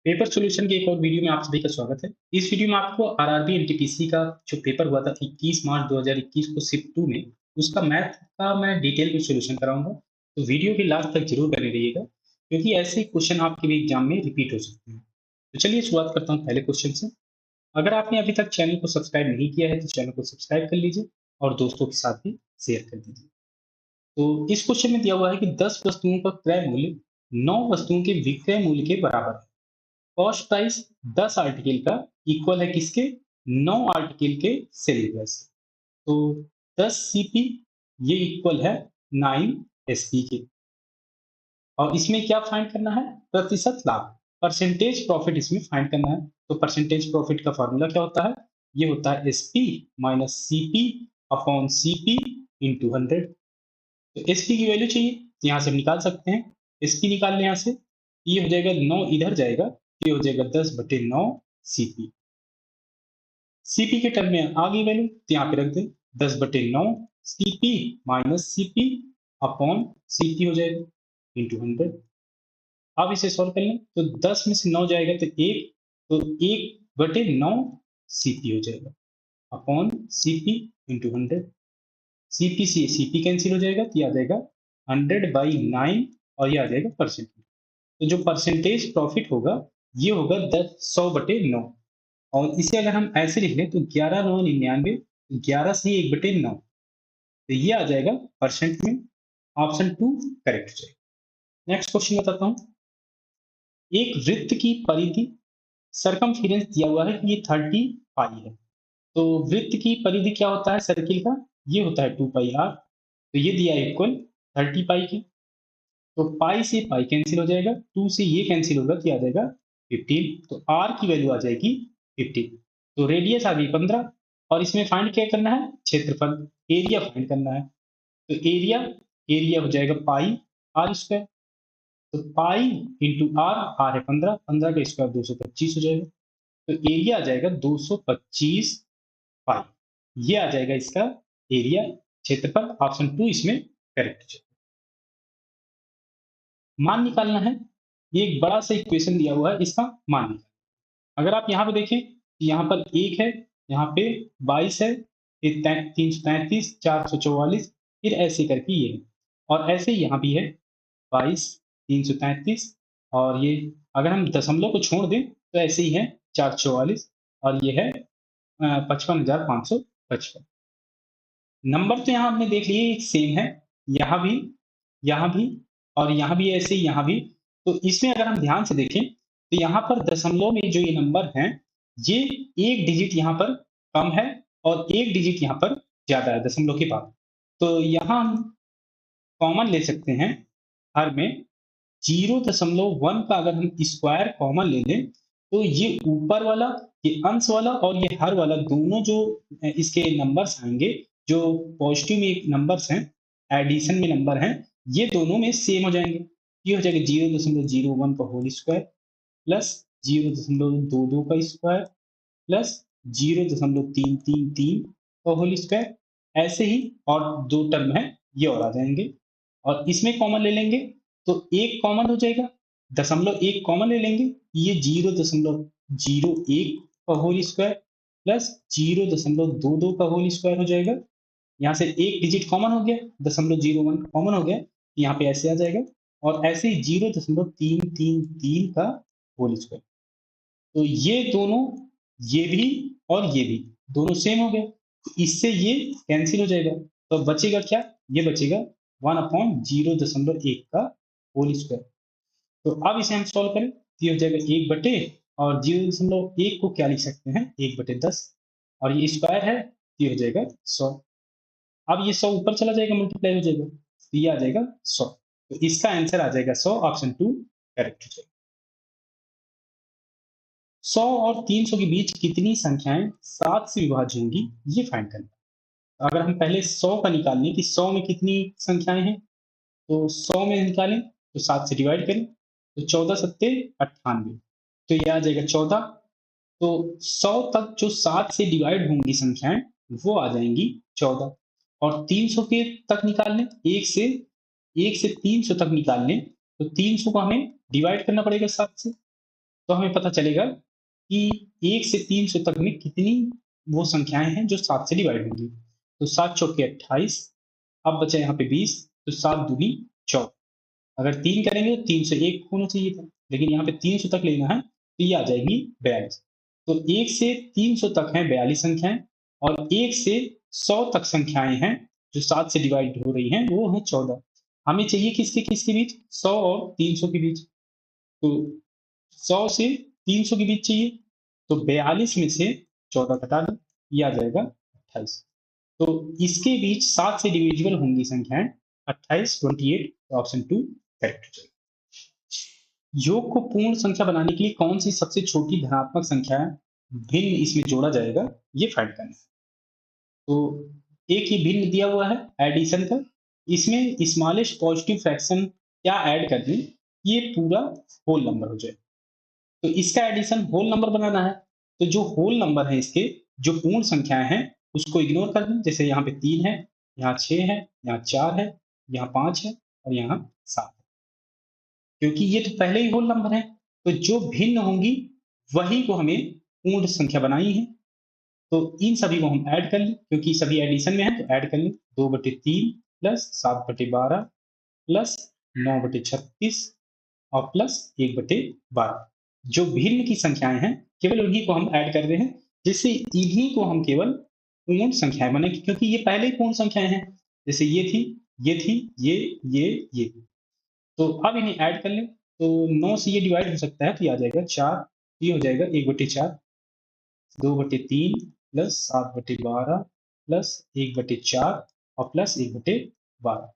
Paper solution के एक और वीडियो में आप सभी का स्वागत है। इस वीडियो में आपको आरआरबी एनटीपीसी का जो पेपर हुआ था 21 मार्च 2021 को शिफ्ट 2 में, उसका मैथ का मैं डिटेल में सॉल्यूशन कराऊंगा। तो वीडियो के लास्ट तक जरूर बने रहिएगा, क्योंकि ऐसे क्वेश्चन आपके भी एग्जाम में रिपीट हो सकते हैं। तो चलिए शुरुआत करता हूँ पहले क्वेश्चन से। अगर आपने अभी तक चैनल को सब्सक्राइब नहीं किया है तो चैनल को सब्सक्राइब कर लीजिए और दोस्तों के साथ भी शेयर कर दीजिए। तो इस क्वेश्चन में दिया हुआ है कि 10 वस्तुओं का क्रय मूल्य 9 वस्तुओं के विक्रय मूल्य के बराबर है। कॉस्ट प्राइस 10 आर्टिकल का इक्वल है किसके? 9 आर्टिकल के सेलिंग प्राइस। तो 10 सीपी ये इक्वल है 9 एसपी के। और इसमें क्या फाइंड करना है? प्रतिशत लाभ, परसेंटेज प्रॉफिट इसमें फाइंड करना है। तो परसेंटेज प्रॉफिट का फॉर्मूला क्या होता है? ये होता है SP minus CP upon CP into 100। तो एसपी की वैल्यू चाहिए तो यहाँ से हम निकाल सकते हैं। एसपी निकाल लें यहाँ से, ये हो जाएगा 9 इधर जाएगा, ये हो जाएगा 10/9 सीपी। सीपी के टर्म में आ गई वैल्यू तो यहाँ पे रख दें 10/9 CP minus CP upon CP हो जाएगा इंटू 100। अब इसे सॉल्व कर लें तो 10 में से 9 जाएगा तो 1, तो 1/9 सीपी हो जाएगा अपॉन सीपी इंटू 100। सीपी से सीपी कैंसिल हो जाएगा तो ये आ जाएगा 100/9 और ये आ जाएगा परसेंट। तो जो परसेंटेज प्रॉफिट होगा ये होगा 100/9। और इसे अगर हम ऐसे लिख लें तो 11,999, 11 से 1/9, तो ये आ जाएगा परसेंट में। ऑप्शन 2 करेक्ट हो जाएगा। नेक्स्ट क्वेश्चन बताता हूँ। एक वृत्त की परिधि सरकमफेरेंस दिया हुआ है कि ये 30 पाई है। तो वृत्त की परिधि क्या होता है सर्किल का? ये होता है 2 पाई आर। तो ये दिया है इक्वल 30 पाई के। तो पाई से पाई कैंसिल हो जाएगा, 2 से ये कैंसिल होगा तो ये आ जाएगा 15। तो आर की वैल्यू आ जाएगी 15। तो रेडियस आ गई 15। और इसमें फाइंड क्या करना है? क्षेत्रफल, एरिया फाइंड करना है। तो एरिया, एरिया हो जाएगा पाई आर स्क्वायर। तो पाई इंटू आर, आर है 15, 15 का स्क्वायर 225 हो जाएगा। तो एरिया आ जाएगा 225 पाई। ये आ जाएगा इसका एरिया, क्षेत्रफल। ऑप्शन 2 इसमें करेक्ट है। मान निकालना है। ये एक बड़ा सा इक्वेशन दिया हुआ है, इसका मान निकालना। अगर आप यहाँ पे देखें तो यहाँ पर 1 है, यहाँ पे 22 है, फिर 333, 444, फिर ऐसे करके ये है। और ऐसे ही यहाँ भी है 22, 333, और ये अगर हम दशमलव को छोड़ दें तो ऐसे ही है 444, और ये है 55,555। नंबर तो यहाँ हमने देख लिए सेम है, यहाँ भी, यहाँ भी, और यहाँ भी ऐसे ही, यहाँ भी। तो इसमें अगर हम ध्यान से देखें तो यहाँ पर दशमलव में जो ये नंबर हैं, ये एक डिजिट यहाँ पर कम है और एक डिजिट यहाँ पर ज्यादा है दशमलव के बाद। तो यहाँ हम कॉमन ले सकते हैं हर में। 0.1 का अगर हम स्क्वायर कॉमन ले लें तो ये ऊपर वाला, ये अंश वाला और ये हर वाला, दोनों जो इसके नंबर्स आएंगे, जो पॉजिटिव में नंबर्स हैं, एडिशन में नंबर हैं, ये दोनों में सेम हो जाएंगे। ये हो जाएगा 0.01 का होल स्क्वायर प्लस 0.22 का स्क्वायर प्लस 0.333 का होल स्क्वायर। ऐसे ही और दो टर्म है ये और आ जाएंगे। और इसमें कॉमन ले लेंगे तो एक कॉमन हो जाएगा, दशमलव एक कॉमन ले लेंगे, ये 0.01 का होल स्क्वायर प्लस 0.22 का होल स्क्वायर हो जाएगा। यहाँ से एक डिजिट कॉमन हो गया, 0.01 कॉमन हो गया, यहाँ पे ऐसे आ जाएगा। और ऐसे ही 0.333 का होल स्क्वायर। तो ये दोनों, ये भी और ये भी, दोनों सेम हो गए, तो इससे ये कैंसिल हो जाएगा। तो बचेगा क्या? ये बचेगा 1/0.1 का होल स्क्वायर। तो अब इसे हम सॉल्व करें तो ये हो जाएगा 1/, और 0.1 को क्या लिख सकते हैं? 1/10, और ये स्क्वायर है तो ये हो जाएगा 100। अब ये 100 ऊपर चला जाएगा, मल्टीप्लाई हो जाएगा, तो ये आ जाएगा 100। तो इसका आंसर आ जाएगा 100। ऑप्शन 2 करेक्ट हो जाएगा। 100 और 300 के बीच कितनी संख्याएं 7 से विभाज्य होंगी, ये फाइंड करना है। अगर हम पहले 100 का निकाल लें कि 100 में कितनी संख्याएं हैं, तो 100 में निकालें तो 7 से डिवाइड करें तो 14 सत्ते 98, तो ये आ जाएगा 14। तो 100 तक जो 7 से डिवाइड होंगी संख्याएं वो आ जाएंगी 14। और 300 के तक निकाल लें, 1 से 300 तक निकाल लें तो 300 को हमें डिवाइड करना पड़ेगा 7 से। तो हमें पता चलेगा कि 1 से 300 तक में कितनी वो संख्याएँ हैं जो 7 से डिवाइड होंगी। तो 7 चौके 28, अब बचा यहाँ पे 20, तो 7 दूनी 14। अगर 3 करेंगे तो 3 से 1 होना चाहिए था, लेकिन यहाँ पे 300 तक लेना है, तो ये आ जाएगी 42। तो 1 से 300 तक हैं 42 संख्याएँ, और 1 से 100 तक संख्याएँ हैं, जो 7 से डिवाइड हो रही हैं, वो हैं 14। हमें चाहिए किसके-किसके बीच? 100 और 300 के बीच। तो 100 से 300 के बीच चाहिए, तो 42 में से 14 घटा दो, ये आ जाएगा 28। तो इसके बीच 7 से डिविजिबल होंगी संख्याएँ 28, 28, तो ऑप्शन 2 करेक्ट हो जाएगा। योग को पूर्ण संख्या बनाने के लिए कौन सी सबसे छोटी धनात्मक संख्या भिन्न इसमें जोड़ा जाएगा, ये फाइंड करना है। तो एक ही भिन्न दिया हुआ है एडिशन का, इसमें स्मॉलेस्ट पॉजिटिव फ्रैक्शन क्या ऐड कर दें, ये पूरा होल नंबर हो जाए। तो इसका एडिशन होल नंबर बनाना है, तो जो होल नंबर है इसके, जो पूर्ण संख्याएं हैं, उसको इग्नोर कर दें। जैसे यहाँ पे 3 है, यहाँ 6 है, यहाँ 4 है, यहाँ 5 है, और यहाँ 7 है, क्योंकि ये तो पहले ही होल नंबर है। तो जो भिन्न होंगी वही को हमें पूर्ण संख्या बनाई है। तो इन सभी को हम ऐड कर लें, क्योंकि सभी एडिशन में है, तो ऐड कर लें। 2/3 प्लस 7/12 प्लस 9/36 और प्लस 1/12। जो भिन्न की संख्याएं हैं, केवल उन्हीं को हम ऐड कर रहे हैं, जिससे इन्हीं को हम केवल पूर्ण संख्याएं बने, क्योंकि ये पहले ही पूर्ण संख्याएं हैं। जैसे ये थी, ये थी, ये। तो अब इन्हें ऐड कर लें, तो 9 से ये डिवाइड हो सकता है, तो ये आ जाएगा 4, ये हो जाएगा 1/4, 2/3 प्लस 7/12 प्लस 1/4 और प्लस 1/12।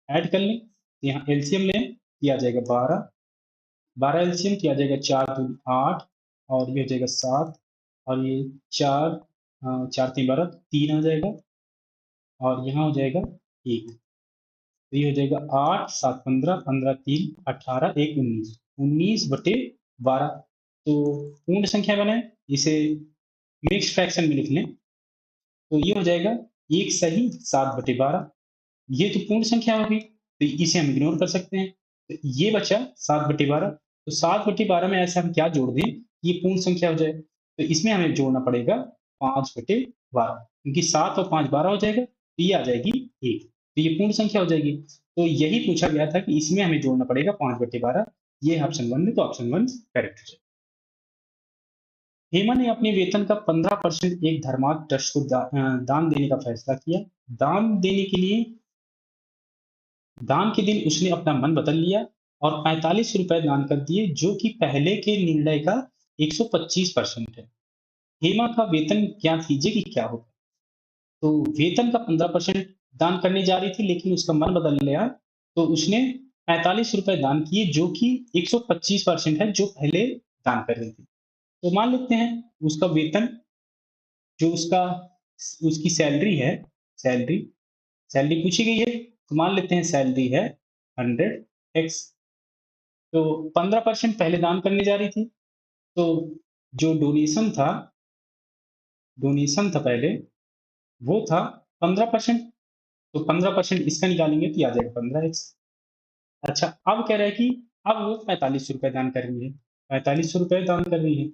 ऐड कर लें, यहाँ एलसीएम लें, ये आ जाएगा 12, 12 एलसीएम, तो ये आ जाएगा 4 दूनी 8, और ये हो जाएगा 7, और ये 4, 4 3 12, 3 आ जाएगा, और यहाँ हो जाएगा 1। तो ये हो जाएगा 8, 7 15, 15 3 18, 1 19, 19/12। तो पूर्ण संख्या बनाए, इसे मिक्स फ्रैक्शन में लिख लें, तो ये हो जाएगा 1 सही 7/12। ये तो पूर्ण संख्या होगी, तो इसे हम इग्नोर कर सकते हैं। तो ये बचा 7/12। तो 7/12 में ऐसे हम क्या जोड़ दें, ये पूर्ण संख्या हो जाए। तो इसमें हमें जोड़ना पड़ेगा 5/12, क्योंकि 7 और 5 12 हो जाएगा, तो ये आ जाएगी 1, तो ये पूर्ण संख्या हो जाएगी। तो यही पूछा गया था कि इसमें हमें जोड़ना पड़ेगा 5/12। ये है ऑप्शन 1 में, तो ऑप्शन 1 करेक्ट हो जाएगा। हेमा ने अपने वेतन का 15% एक धर्मार्थ ट्रस्ट को दान देने का फैसला किया। दान देने के लिए दान के दिन उसने अपना मन बदल लिया और 45 रुपए दान कर दिए, जो कि पहले के निर्णय का 125% है। हेमा का वेतन ज्ञात कीजिए कि क्या होगा। तो वेतन का 15% दान करने जा रही थी, लेकिन उसका मन बदल गया, तो उसने 45 रुपए दान किए, जो कि 125% है, जो पहले दान कर रही थी। तो मान लेते हैं उसका वेतन, जो उसकी सैलरी है, सैलरी सैलरी पूछी गई है, तो मान लेते हैं सैलरी है 100x। तो 15% पहले दान करने जा रही थी, तो जो डोनेशन था पहले, वो था 15%। तो 15% इसका निकालेंगे, तो ये आ जाएगा 15x। अच्छा, अब कह रहा है कि अब वो 45 रुपए दान कर रही है, 45 रुपए दान कर रही है,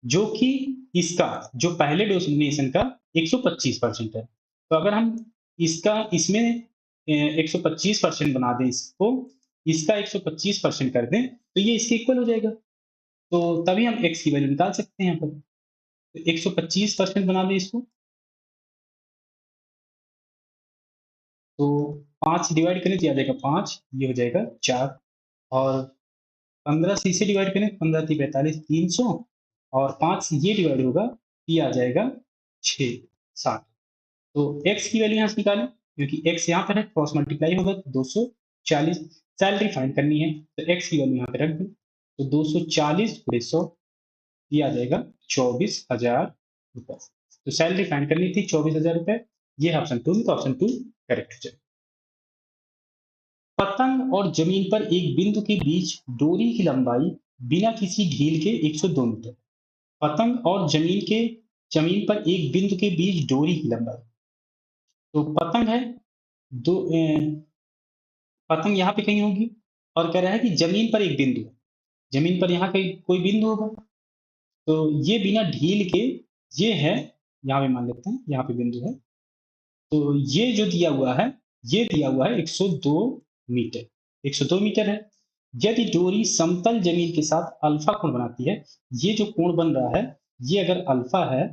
जो कि इसका, जो पहले डोनेशन का 125% है। तो अगर हम इसका इसमें 125% बना दें इसको, इसका 125% कर दें, तो ये इसके इक्वल हो जाएगा। तो तभी हम x की वैल्यू निकाल सकते हैं यहाँ पर। तो 125% बना दें इसको, तो 5 से डिवाइड करें तो ये आ जाएगा 5, ये हो जाएगा 4, और 15 से इसे डिवाइड करें, 15 × 45, 300, और 5 से ये डिवाइड होगा, ये आ जाएगा 6, 7। तो x की वैल्यू यहाँ से निकालें, क्योंकि x यहाँ पर है, क्रॉस मल्टीप्लाई होगा तो 240। सैलरी फाइंड करनी है, तो x की वैल्यू यहाँ पे रख दें, तो 240 × 100, ये आ जाएगा 24,000 रुपए। तो सैलरी फाइंड करनी थी 24,000 रुपए, ये है ऑप्शन 2 में, तो ऑप्शन 2 करेक्ट हो जाएगा। पतंग और जमीन पर एक बिंदु के बीच डोरी की लंबाई बिना किसी ढील के 102 मीटर। पतंग और जमीन पर एक बिंदु के बीच डोरी की लंबाई, तो पतंग है दो पतंग यहाँ पे कहीं होगी, और कह रहा है कि जमीन पर एक बिंदु है, जमीन पर यहाँ कहीं कोई बिंदु होगा, तो ये बिना ढील के ये है, यहाँ पे मान लेते हैं यहाँ पे बिंदु है, तो ये जो दिया हुआ है, ये दिया हुआ है 102 मीटर, 102 मीटर है। यदि डोरी समतल जमीन के साथ अल्फा कोण बनाती है, ये जो कोण बन रहा है ये अगर अल्फा है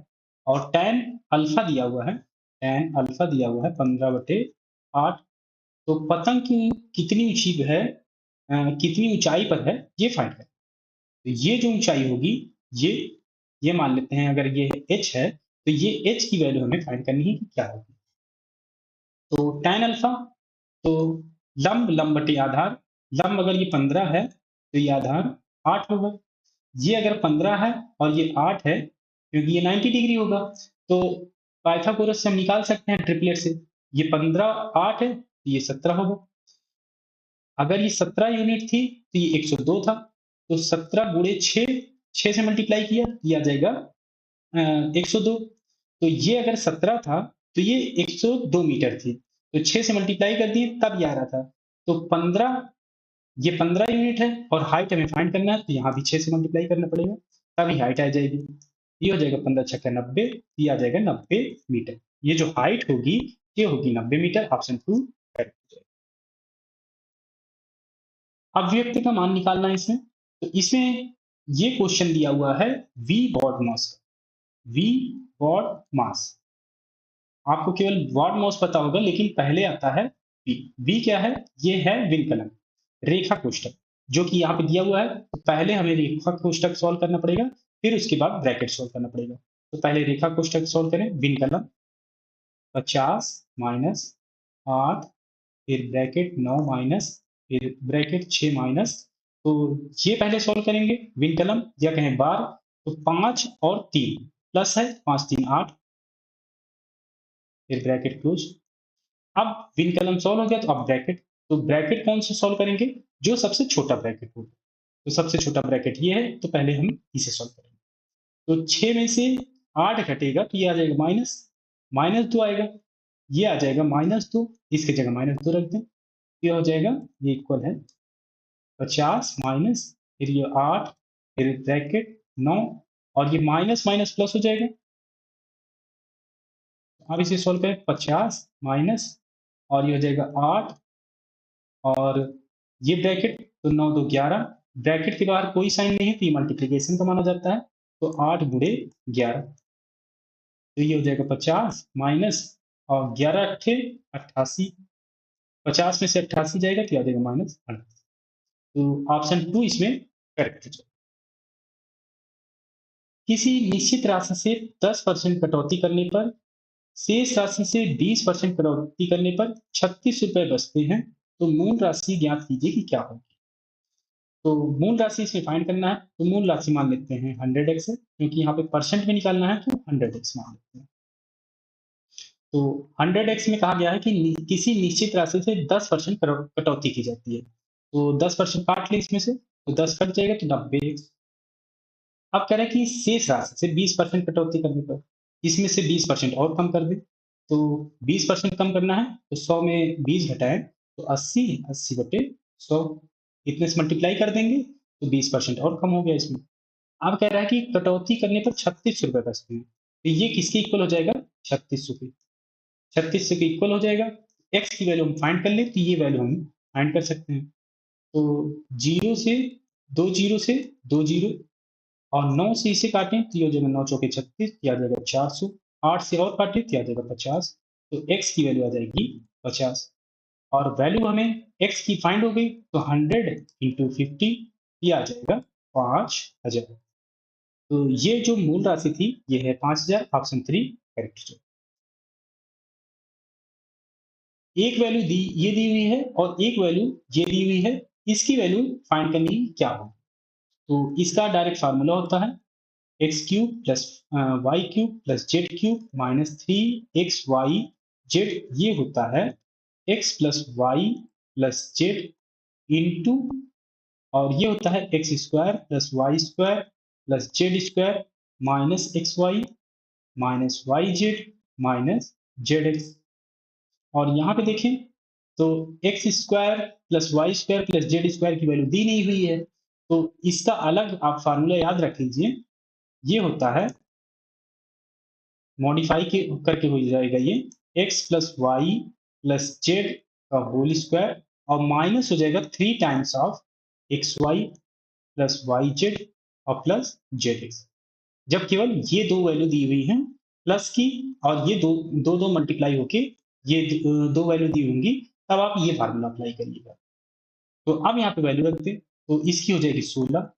और tan अल्फा दिया हुआ है, tan अल्फा दिया हुआ है 15/8, तो पतंग की कितनी ऊंची है, कितनी ऊंचाई पर है ये फाइंड करें। तो ये जो ऊंचाई होगी, ये ये मान लेते हैं अगर ये h है, तो ये h की वैल्यू हमें फाइंड करनी है कि क्या होगी। तो tan अल्फा, तो लंब लंब बटे आधार, लंब अगर ये 15 है तो ये आधार 8 होगा। ये अगर 15 है और ये 8 है, क्योंकि ये 90 डिग्री होगा, तो पाइथागोरस से हम निकाल सकते हैं ट्रिपलेट से। ये 15 8 है तो ये 17 होगा। अगर ये 17 यूनिट थी तो ये 102 था, तो 17 गुणे 6, 6 से मल्टीप्लाई किया तो ये आ जाएगा 102। तो ये अगर 17 था तो ये 102 मीटर थी, तो 6 से मल्टीप्लाई कर दिए तब ये आ रहा था। तो 15, ये 15 यूनिट है और हाइट हमें फाइंड करना है, तो यहाँ भी 6 से मल्टीप्लाई करना पड़ेगा, तभी हाइट आ जाएगी। ये हो जाएगा 15 छक्का 90, ये आ जाएगा 90 मीटर। ये जो हाइट होगी ये होगी 90 मीटर, ऑप्शन 2 करेक्ट हो जाएगा। अभिव्यक्ति का मान निकालना है इसमें, तो इसमें ये क्वेश्चन दिया हुआ है we what mass, we what mass. आपको केवल वॉट मास पता होगा, लेकिन पहले आता है वी। वी क्या है, ये है विनकलन, रेखा कोष्ठक, जो कि यहाँ पे दिया हुआ है। तो पहले हमें रेखा कोष्ठक सॉल्व करना पड़ेगा, फिर उसके बाद ब्रैकेट सॉल्व करना पड़ेगा। तो पहले रेखा कोष्ठक सॉल्व करें, विनकलन 50 माइनस 8, फिर ब्रैकेट 9 माइनस, फिर ब्रैकेट 6 माइनस। तो ये पहले सॉल्व करेंगे विनकलम या कहें बार, तो 5 और 3 प्लस है, 5 3 8, फिर ब्रैकेट क्लोज। अब विनकलम सॉल्व हो गया, तो अब ब्रैकेट, तो ब्रैकेट कौन सा सॉल्व करेंगे, जो सबसे छोटा ब्रैकेट हो। तो सबसे छोटा ब्रैकेट ये है, तो पहले हम इसे सॉल्व करेंगे। तो 6 में से 8 घटेगा तो ये आ जाएगा माइनस, -2 आएगा, ये आ जाएगा -2, इसकी जगह -2 रख दें, ये हो जाएगा, ये इक्वल है 50 माइनस, फिर ये 8, फिर ब्रैकेट 9, और ये माइनस माइनस प्लस हो जाएगा। अब इसे सॉल्व करें, 50 माइनस, और ये हो जाएगा 8, और ये ब्रैकेट, तो 9 2 11, ब्रैकेट के बाहर कोई साइन नहीं है तो ये मल्टीप्लिकेशन का माना जाता है, तो 8 गुणे 11, तो ये हो जाएगा 50 माइनस, और 11 अट्ठे 88, 50 में से 88 जाएगा तो ये आ जाएगा -38। तो ऑप्शन 2 इसमें करेक्ट है। किसी निश्चित राशि से 10% कटौती करने पर शेष राशि से 20% कटौती करने पर 36 रुपए बचते हैं, तो मूल राशि ज्ञात कीजिए कि क्या होगी। तो मूल राशि इसे फाइंड करना है, तो मूल राशि मान लेते हैं 100x है, क्योंकि यहाँ पे परसेंट में निकालना है तो 100x मान लेते हैं। तो 100x में कहा गया है कि किसी निश्चित राशि से 10% कटौती की जाती है, तो 10% काट ले इसमें से, तो 10 कट जाएगा तो 90x। अब कह रहे हैं कि शेष राशि से 20% कटौती करने पर इसमें से 20% और कम कर दे, तो 20% कम करना है, तो 100 में 20 घटाएं तो 80, 80 बटे 100, इतने से मल्टीप्लाई कर देंगे तो 20% और कम हो गया इसमें। अब कह रहा है कि कटौती करने पर 36 रुपए बचते हैं, तो ये किसके इक्वल हो जाएगा, 36 रुपए, 36 के इक्वल हो जाएगा। एक्स की वैल्यू हम फाइंड कर ले तो ये वैल्यू हम फाइंड कर सकते हैं। तो जीरो से, दो जीरो, और 9 से इसे काटें तो ये हो जाएगा 9 चौके 36, ये आ जाएगा 400, 8 से और काटें तो ये आ जाएगा 50, तो x की वैल्यू आ जाएगी 50, और वैल्यू हमें x की फाइंड हो गई, तो 100 इंटू 50 ये आ जाएगा 5000। तो ये जो मूल राशि थी ये है 5000, ऑप्शन 3 करेक्ट। एक वैल्यू दी, ये दी हुई है, और एक वैल्यू ये दी हुई है, इसकी वैल्यू फाइंड करनी क्या हो। तो इसका डायरेक्ट फार्मूला होता है X cube plus Y cube plus Z cube minus 3xy z, ये होता है x plus Y plus Z into, और ये होता है X square plus Y square plus Z square minus X Y minus Y Z minus Z X. और यहाँ पे देखें तो X square plus Y square plus Z square की वैल्यू दी नहीं हुई है, तो इसका अलग आप फार्मूला याद रख लीजिए, ये होता है मॉडिफाई के करके हो जाएगा ये x plus Y plus Z का होल स्क्वायर और माइनस हो जाएगा 3 times of X Y plus Y Z और प्लस जेड एक्स। जब केवल ये दो वैल्यू दी हुई हैं प्लस की और ये दो दो दो मल्टीप्लाई होके ये दो वैल्यू दी होंगी, तब आप ये फार्मूला अप्लाई करिएगा। तो अब यहाँ पे वैल्यू रख दें, तो इसकी हो जाएगी 16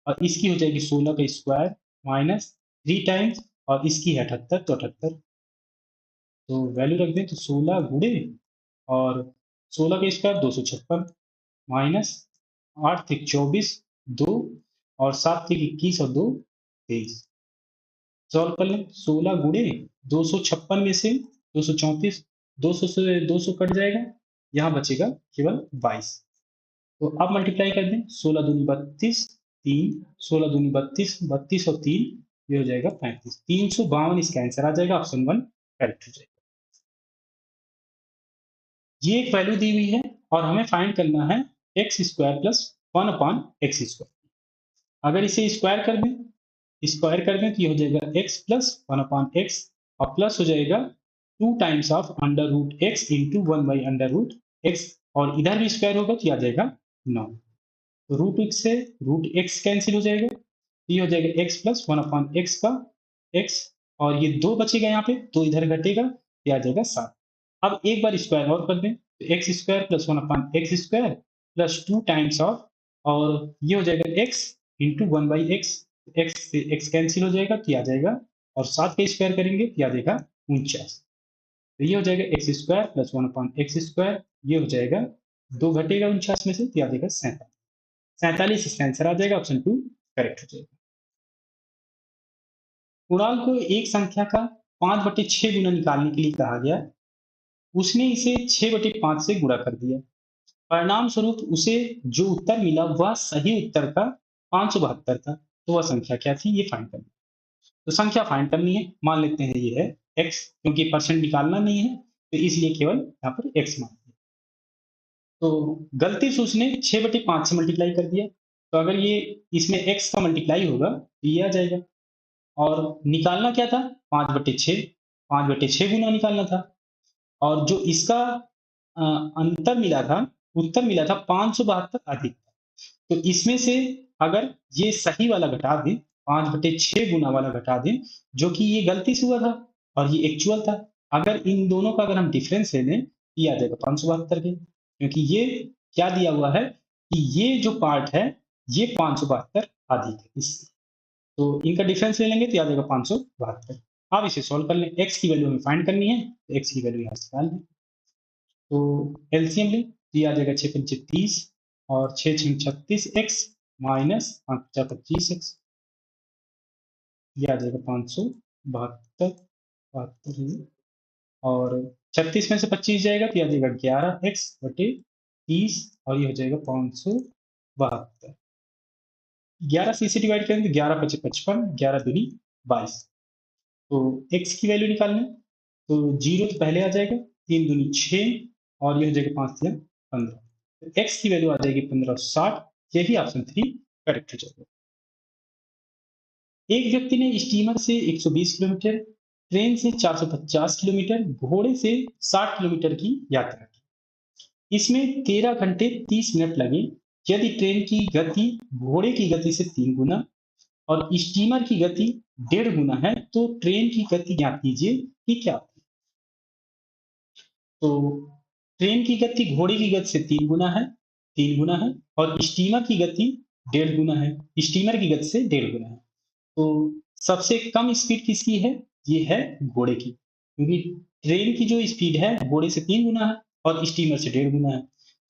और इसकी हो जाएगी 16 का स्क्वायर माइनस 3 टाइम्स और इसकी है 78, तो 78 तो वैल्यू रख दें, तो 16 गुणे और 16 का स्क्वायर 256 माइनस 8 थे 24 2 और 7 थे 21 और 2 23। सॉल्व कर लें, 16 गुणे 256 में से 234, 200 से 200 कट जाएगा, यहाँ बचेगा केवल 22। तो अब मल्टीप्लाई कर दें, 16 दूनी 32, 3, 16 दूनी 32, 32 और 3 ये हो जाएगा 35, 352 इसका आंसर आ जाएगा, ऑप्शन 1 करेक्ट हो जाएगा। ये एक वैल्यू दी हुई है और हमें फाइंड करना है X square plus 1 upon x square. अगर इसे स्क्वायर कर दें तो ये हो जाएगा x प्लस 1 अपॉन एक्स और प्लस हो जाएगा 2 times of under root X into 1 by under root X और इधर भी स्क्वायर होगा तो ये आ जाएगा 9। तो रूट एक्स से रूट एक्स कैंसिल हो जाएगा, तो ये हो जाएगा x प्लस 1 अपॉन एक्स का x और ये 2 बचेगा यहाँ पे, तो इधर घटेगा, ये आ जाएगा 7। अब एक बार स्क्वायर और कर दें, तो X square plus 1 upon x square plus 2 times of और ये हो जाएगा x into 1 by x, x से एक्स कैंसिल हो जाएगा तो आ जाएगा और 7 का स्क्वायर करेंगे तो आ जाएगा 49। तो ये हो जाएगा x square plus 1 upon x square, ये हो जाएगा 2 घटेगा 49 में से तो आ जाएगा 47। 47 इसका आंसर आ जाएगा, ऑप्शन 2 करेक्ट हो जाएगा। कुणाल को एक संख्या का 5/6 गुना निकालने के लिए कहा गया, उसने इसे 6/5 से गुणा कर दिया, परिणाम स्वरूप उसे जो उत्तर मिला वह सही उत्तर का 572 था, तो वह संख्या क्या थी, ये फाइंड करना। तो संख्या फाइंड करनी है, मान लेते हैं ये है x, क्योंकि परसेंट निकालना नहीं है तो इसलिए केवल यहाँ पर x मान लिया। तो गलती से उसने 6/5 से मल्टीप्लाई कर दिया, तो अगर ये इसमें x का मल्टीप्लाई होगा तो ये आ जाएगा और निकालना क्या था 5/6, 5/6 गुना निकालना था और जो इसका अंतर मिला था, उत्तर मिला था 572 अधिक। तो इसमें से अगर ये सही वाला घटा दें, 5/6 गुना वाला घटा दें, जो कि ये गलती से हुआ था और ये एक्चुअल था, अगर इन दोनों का अगर हम डिफरेंस ले लें, ये आ जाएगा 572 के, क्योंकि ये क्या दिया हुआ है कि ये जो पार्ट है ये 572 अधिक है इससे, तो इनका डिफरेंस ले लेंगे तो आ जाएगा 572। अब इसे सोल्व कर लें, एक्स की वैल्यू हमें फाइंड करनी है, तो एक्स की वैल्यू यहाँ से निकाल लें, तो एलसीएम लें, तो ये आ जाएगा 6 पंचे 30 और 6 छः 36 एक्स माइनस 5 पचा 25 एक्स, ये आ जाएगा 572 बहत्तर और 36 में से 25 जाएगा तो ये आ जाएगा 11 एक्स बटे 30 और ये हो जाएगा 572। 11 से इसे डिवाइड करेंगे तो 11 पचे 55, 11 दूनी 22। तो एक्स की वैल्यू निकालना है, तो 0 तो पहले आ जाएगा, 3 दूनी 6 और ये हो जाएगा 5 3 15। एक्स की वैल्यू आ जाएगी 1560, यही ऑप्शन 3 करेक्ट हो जाएगा। एक व्यक्ति ने स्टीमर से 120 किलोमीटर, ट्रेन से 450 किलोमीटर, घोड़े से 60 किलोमीटर की यात्रा की। इसमें 13 घंटे 30 मिनट लगे। यदि ट्रेन की गति घोड़े की गति से 3 गुना और स्टीमर की गति 1.5 गुना है, तो ट्रेन की गति ज्ञात कीजिए कि क्या होगी। तो ट्रेन की गति घोड़े की गति से 3 गुना है और स्टीमर की गति 1.5 गुना है, स्टीमर की गति से 1.5 गुना है। तो सबसे कम स्पीड किसकी है, ये है घोड़े की, क्योंकि ट्रेन की जो स्पीड है घोड़े से 3 गुना है और स्टीमर से 1.5 गुना है।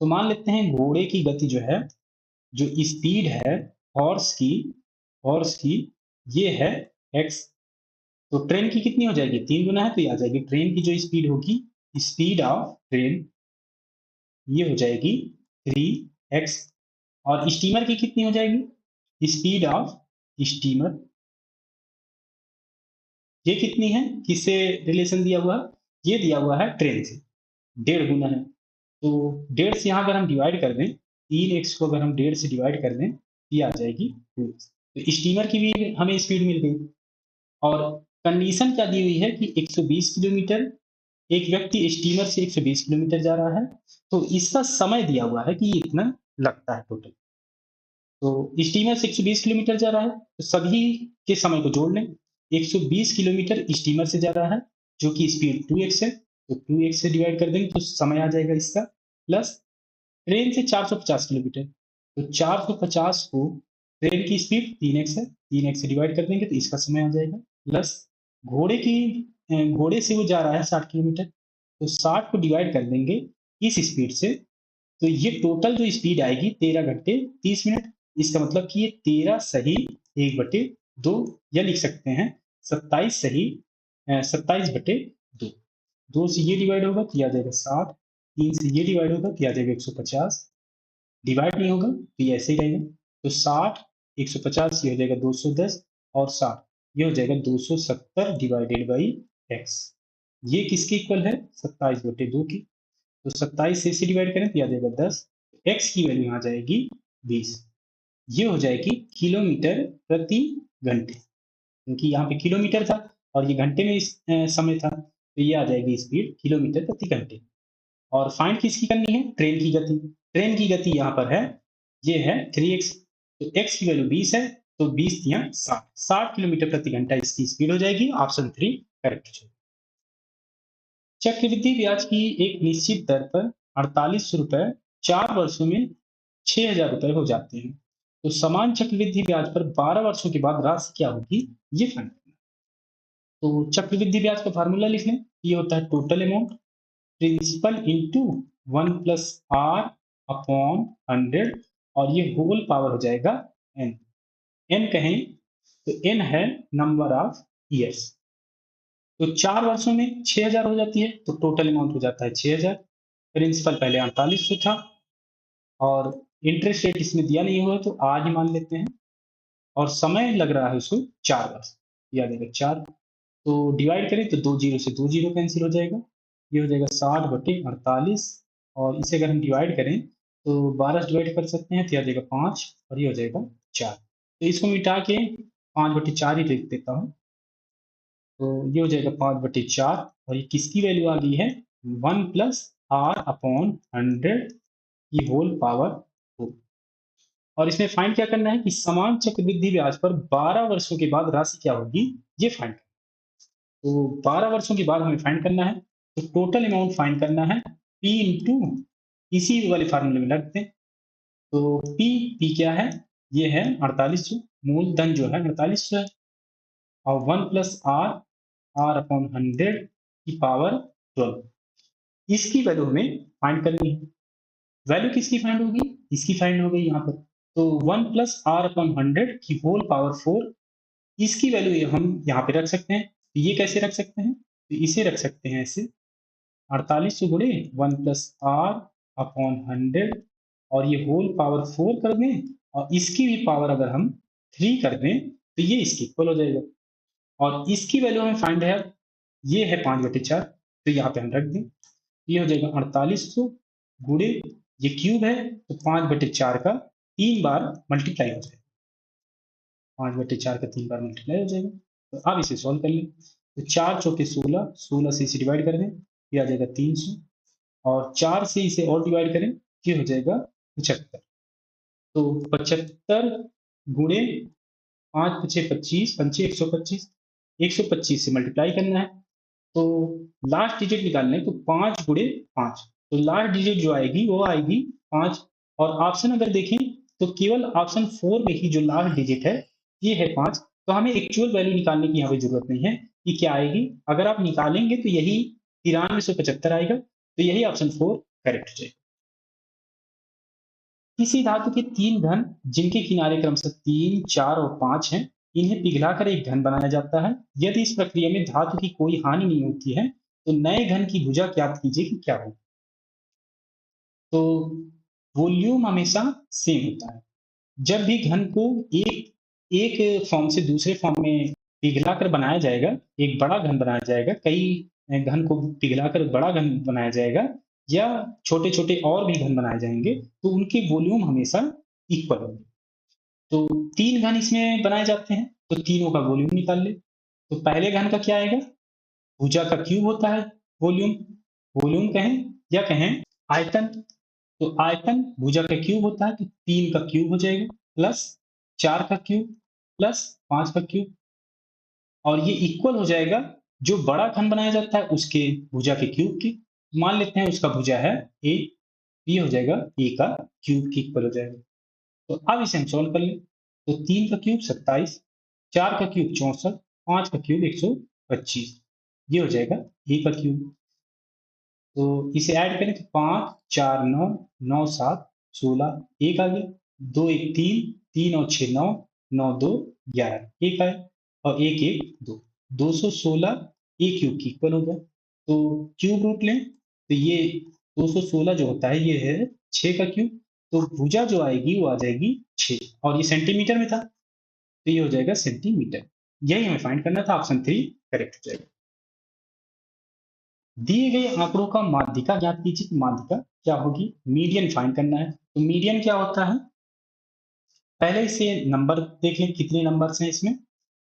तो मान लेते हैं घोड़े की गति जो है, जो स्पीड है हॉर्स की ये है x, तो ट्रेन की कितनी हो जाएगी 3 गुना है, तो ये आ जाएगी ट्रेन की जो स्पीड होगी, स्पीड ऑफ ट्रेन ये हो जाएगी 3x और स्टीमर की कितनी हो जाएगी, स्पीड ऑफ स्टीमर ये कितनी है, किससे रिलेशन दिया हुआ है, ये दिया हुआ है ट्रेन से, 1.5 गुना है। तो 1.5 से यहाँ अगर हम डिवाइड कर दें, 3x को अगर हम 1.5 से डिवाइड कर दें ये आ जाएगी 2x। तो स्टीमर की भी हमें स्पीड मिल गई और कंडीशन क्या दी हुई है कि 120 किलोमीटर, एक व्यक्ति स्टीमर से 120 किलोमीटर जा रहा है, तो इसका समय दिया हुआ है कि इतना लगता है टोटल। तो स्टीमर से 120 किलोमीटर जा रहा है, तो सभी के समय को जोड़ लें। 120 किलोमीटर स्टीमर से जा रहा है, जो कि स्पीड 2x है, तो 2x से डिवाइड कर देंगे तो समय आ जाएगा इसका, प्लस ट्रेन से 450 किलोमीटर, तो 450 को ट्रेन की स्पीड 3x है, 3x से डिवाइड कर देंगे तो इसका समय आ जाएगा, प्लस घोड़े की घोड़े से वो जा रहा है 60 किलोमीटर, तो 60 को डिवाइड कर देंगे इस स्पीड से, तो ये टोटल जो स्पीड आएगी 13 घंटे 30 मिनट। इसका मतलब कि ये 13 सही 1/2, या लिख सकते हैं 27 सही 27/2। 2 से ये डिवाइड होगा तो ये आ जाएगा 60, 3 से ये डिवाइड होगा तो ये आ जाएगा 150, डिवाइड नहीं होगा तो ये ऐसे ही रहेगा। तो 60 150 ये हो जाएगा 210 और 60 ये हो जाएगा 270 डिवाइडेड बाई एक्स। ये किसके इक्वल है? 27/2 की। तो 27 से इसे डिवाइड करें तो ये आ जाएगा 10, एक्स की वैल्यू यहाँ आ जाएगी 20। ये हो जाएगी किलोमीटर प्रति घंटे, क्योंकि यहाँ पे किलोमीटर था और ये घंटे में समय था, तो ये आ जाएगी स्पीड किलोमीटर प्रति घंटे। और फाइंड किसकी करनी है? ट्रेन की गति। ट्रेन की गति यहाँ पर है, ये है 3x, तो x की वैल्यू 20 है, तो 20 यहाँ 60 किलोमीटर प्रति घंटा इसकी स्पीड हो जाएगी। ऑप्शन 3 करेक्ट हो जाएगा। चक्रवृद्धि ब्याज की एक निश्चित दर पर 48 रुपए 4 वर्षों में 6,000 रुपए हो जाते हैं, तो समान चक्रवृद्धि ब्याज पर 12 वर्षों के बाद राशि क्या होगी, ये फाइंड करना है। तो चक्रवृद्धि ब्याज का फार्मूला लिख लें, ये होता है total amount principal into 1+r upon 100, और ये होल पावर हो जाएगा n। n कहें तो n है नंबर ऑफ ईयर्स, तो 4 वर्षों में 6,000 हो जाती है, तो टोटल अमाउंट हो जाता है 6,000। प्रिंसिपल पहले 4800 था और इंटरेस्ट रेट इसमें दिया नहीं हुआ तो आज ही मान लेते हैं, और समय लग रहा है उसको 4 वर्ष, या देगा 4। तो डिवाइड करें तो 2 जीरो से 2 जीरो कैंसिल हो जाएगा, ये हो जाएगा 60/48, और इसे अगर हम डिवाइड करें तो 12 से डिवाइड कर सकते हैं तो ये आ जाएगा 5 और ये हो जाएगा 4। तो इसको मिटा के 5/4 ही लिख देता हूँ, तो ये हो जाएगा 5/4, और ये किसकी वैल्यू आ गई है? 1+r/100 की होल पावर 4। और इसमें फाइंड क्या करना है कि समान चक्रवृद्धि ब्याज पर 12 वर्षों के बाद राशि क्या होगी, ये फाइंड। तो 12 वर्षों के बाद हमें फाइंड करना है, तो टोटल अमाउंट फाइंड करना है P इंटू इसी वाले फार्मूले में लगते हैं। तो P क्या है? ये है 4800, मूलधन जो है 4800 है, और 1+r/100 की पावर 12, इसकी वैल्यू हमें फाइंड करनी है। वैल्यू किसकी फाइंड होगी? इसकी फाइंड हो गई यहाँ पर। तो 1+r/100 की होल पावर 4, इसकी वैल्यू हम यहाँ पे रख सकते हैं। तो ये कैसे रख सकते हैं? तो इसे रख सकते हैं ऐसे, 4800 गुणे 1+r/100, और ये होल पावर 4 कर दें, और इसकी भी पावर अगर हम 3 कर दें तो ये इसकी इक्वल हो जाएगा। और इसकी वैल्यू हमें फाइंड है, ये है 5/4, तो यहाँ पे हम रख दें, ये हो जाएगा 4800 गुणे, ये क्यूब है तो 5/4 का 3 बार मल्टीप्लाई हो जाएगा, 5/4 का 3 बार मल्टीप्लाई हो जाएगा। तो अब इसे सॉल्व कर लें, तो 4 चौके 16, 16 से इसे डिवाइड कर दें, ये आ जाएगा 300, और 4 से इसे और डिवाइड करें, ये हो जाएगा 75। तो 75 गुणे 5×5 = 25, 5 125, 125 से मल्टीप्लाई करना है, तो लास्ट डिजिट निकालना है, तो 5 गुणे 5, तो लास्ट डिजिट जो आएगी वो आएगी 5। और ऑप्शन अगर देखें तो केवल ऑप्शन 4 में ही जो लास्ट डिजिट है ये है 5, तो हमें एक्चुअल वैल्यू निकालने की यहाँ पे जरूरत नहीं है कि क्या आएगी। अगर आप निकालेंगे तो यही 9375 आएगा, तो यही ऑप्शन 4 करेक्ट हो जाएगा। किसी धातु के 3 घन जिनके किनारे क्रमशः 3, 4 और 5 हैं, इन्हें पिघलाकर एक घन बनाया जाता है। यदि इस प्रक्रिया में धातु की कोई हानि नहीं होती है तो नए घन की भुजा ज्ञात कीजिए कि क्या होगी। तो वॉल्यूम हमेशा सेम होता है। जब भी घन को एक एक फॉर्म से दूसरे फॉर्म में पिघलाकर बनाया जाएगा, एक बड़ा घन बनाया जाएगा, कई घन को पिघलाकर बड़ा घन बनाया जाएगा, या छोटे छोटे और भी घन बनाए जाएंगे, तो उनके वॉल्यूम हमेशा इक्वल होंगे। तो 3 घन इसमें बनाए जाते हैं, तो तीनों का वॉल्यूम निकाल ले। तो पहले घन का क्या आएगा? भुजा का क्यूब होता है वॉल्यूम, वॉल्यूम कहें या कहें आयतन। तो आयतन भुजा का क्यूब होता है, तो 3 का क्यूब हो जाएगा प्लस 4 का क्यूब प्लस 5 का क्यूब, और ये इक्वल हो जाएगा जो बड़ा घन बनाया जाता है उसके भुजा के क्यूब की। मान लेते हैं उसका भुजा है ए, ये हो जाएगा ए का क्यूब की इक्वल हो जाएगा। तो अब इसे हम सॉल्व कर लें। तो 3 का क्यूब 27, 4 का क्यूब 64, 5 का क्यूब 125, ये हो जाएगा ए का क्यूब। तो इसे ऐड करें तो 5 4 9, 9 7 16, एक आ गया, 2 1 3, 3 और 6 9, 9 2 11, एक आया, और 1 1 2, 216 ए क्यूब की इक्वल हो गया। तो क्यूब रूट लें तो ये 216 जो होता है ये है 6 का क्यूब। तो भुजा जो आएगी वो आ जाएगी 6, और ये सेंटीमीटर में था, तो ये हो जाएगा सेंटीमीटर। यही हमें फाइंड करना था, ऑप्शन 3 करेक्ट हो जाएगा। दिए गए आंकड़ों का माध्यिका ज्ञात कीजिए कि माध्यिका क्या होगी। मीडियन फाइंड करना है, तो मीडियन क्या होता है? पहले इसे नंबर देख लें, कितने नंबर्स हैं इसमें।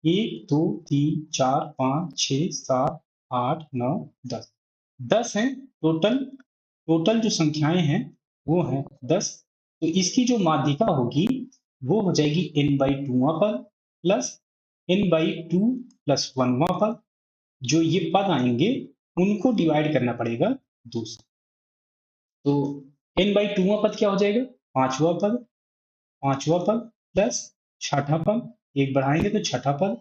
1 2 3 4 5 6 7 8 9 10, 10 हैं टोटल। टोटल जो संख्याएं हैं वो हैं 10। तो इसकी जो माध्यिका होगी वो हो जाएगी n/2वां पद प्लस n/2 प्लस 1वां पद। जो ये पद आएंगे उनको डिवाइड करना पड़ेगा 2 से। तो n/2वां पद क्या हो जाएगा? पांचवा पद, पांचवा पद प्लस छठा पद, एक बढ़ाएंगे तो छठा पद,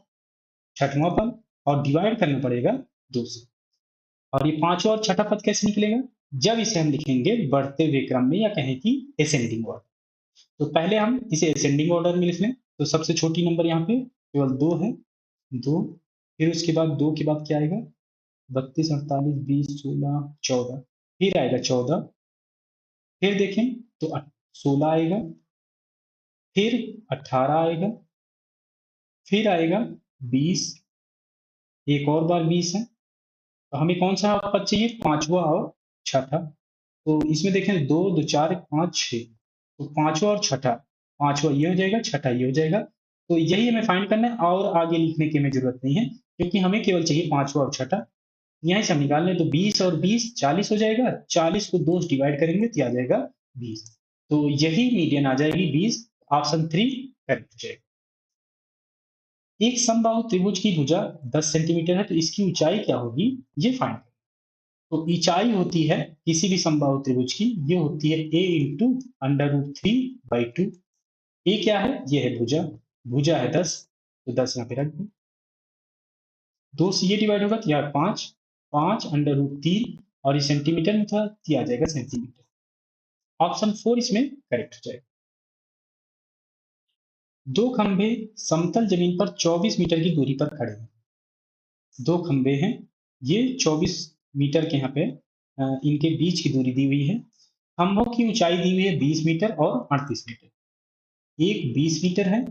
छठवां पद, और डिवाइड करना पड़ेगा 2 से। और ये पांचवा और छठा पद कैसे निकलेगा? जब इसे हम लिखेंगे बढ़ते हुए क्रम में, या कहें कि असेंडिंग ऑर्डर। तो पहले हम इसे असेंडिंग ऑर्डर में लिख लें। तो सबसे छोटी नंबर यहाँ पे केवल 2 है, 2। फिर उसके बाद 2 के बाद क्या आएगा? 32 48 20 16 14, फिर आएगा 14, फिर देखें तो 16 आएगा, फिर 18 आएगा, फिर आएगा 20, एक और बार 20 है। तो हमें कौन सा पद चाहिए? पांचवा और छठा। तो इसमें देखें 2 2 4 5 6, तो पांचवा और छठा, पांचवा ये हो जाएगा, छठा ये हो जाएगा। तो यही हमें फाइंड करना है, और आगे लिखने की हमें जरूरत नहीं है, क्योंकि हमें केवल चाहिए पांचवा और छठा। यहाँ से हम निकाल लें तो 20 और 20 40 हो जाएगा, 40 को 2 से डिवाइड करेंगे तो आ जाएगा 20। तो यही मीडियन आ जाएगी 20, ऑप्शन 3 करेक्ट हो जाएगा। एक समबाहु त्रिभुज की भुजा 10 सेंटीमीटर है, तो इसकी ऊंचाई क्या होगी ये फाइंड करें। तो ऊंचाई होती है किसी भी समबाहु त्रिभुज की, ये होती है a इंटू √3/2। ए क्या है? ये है भुजा, भुजा है 10, तो 10 यहाँ पे रख दें। 2 से ये डिवाइड होगा तो यार 5, 5 √3, और ये सेंटीमीटर में था तो ये आ जाएगा सेंटीमीटर। ऑप्शन 4 इसमें करेक्ट हो जाएगा। दो खंभे समतल जमीन पर 24 मीटर की दूरी पर खड़े हैं। दो खंभे हैं, ये 24 मीटर के यहाँ पे इनके बीच की दूरी दी हुई है। खंभों की ऊंचाई दी हुई है 20 मीटर और 38 मीटर। एक 20 मीटर है,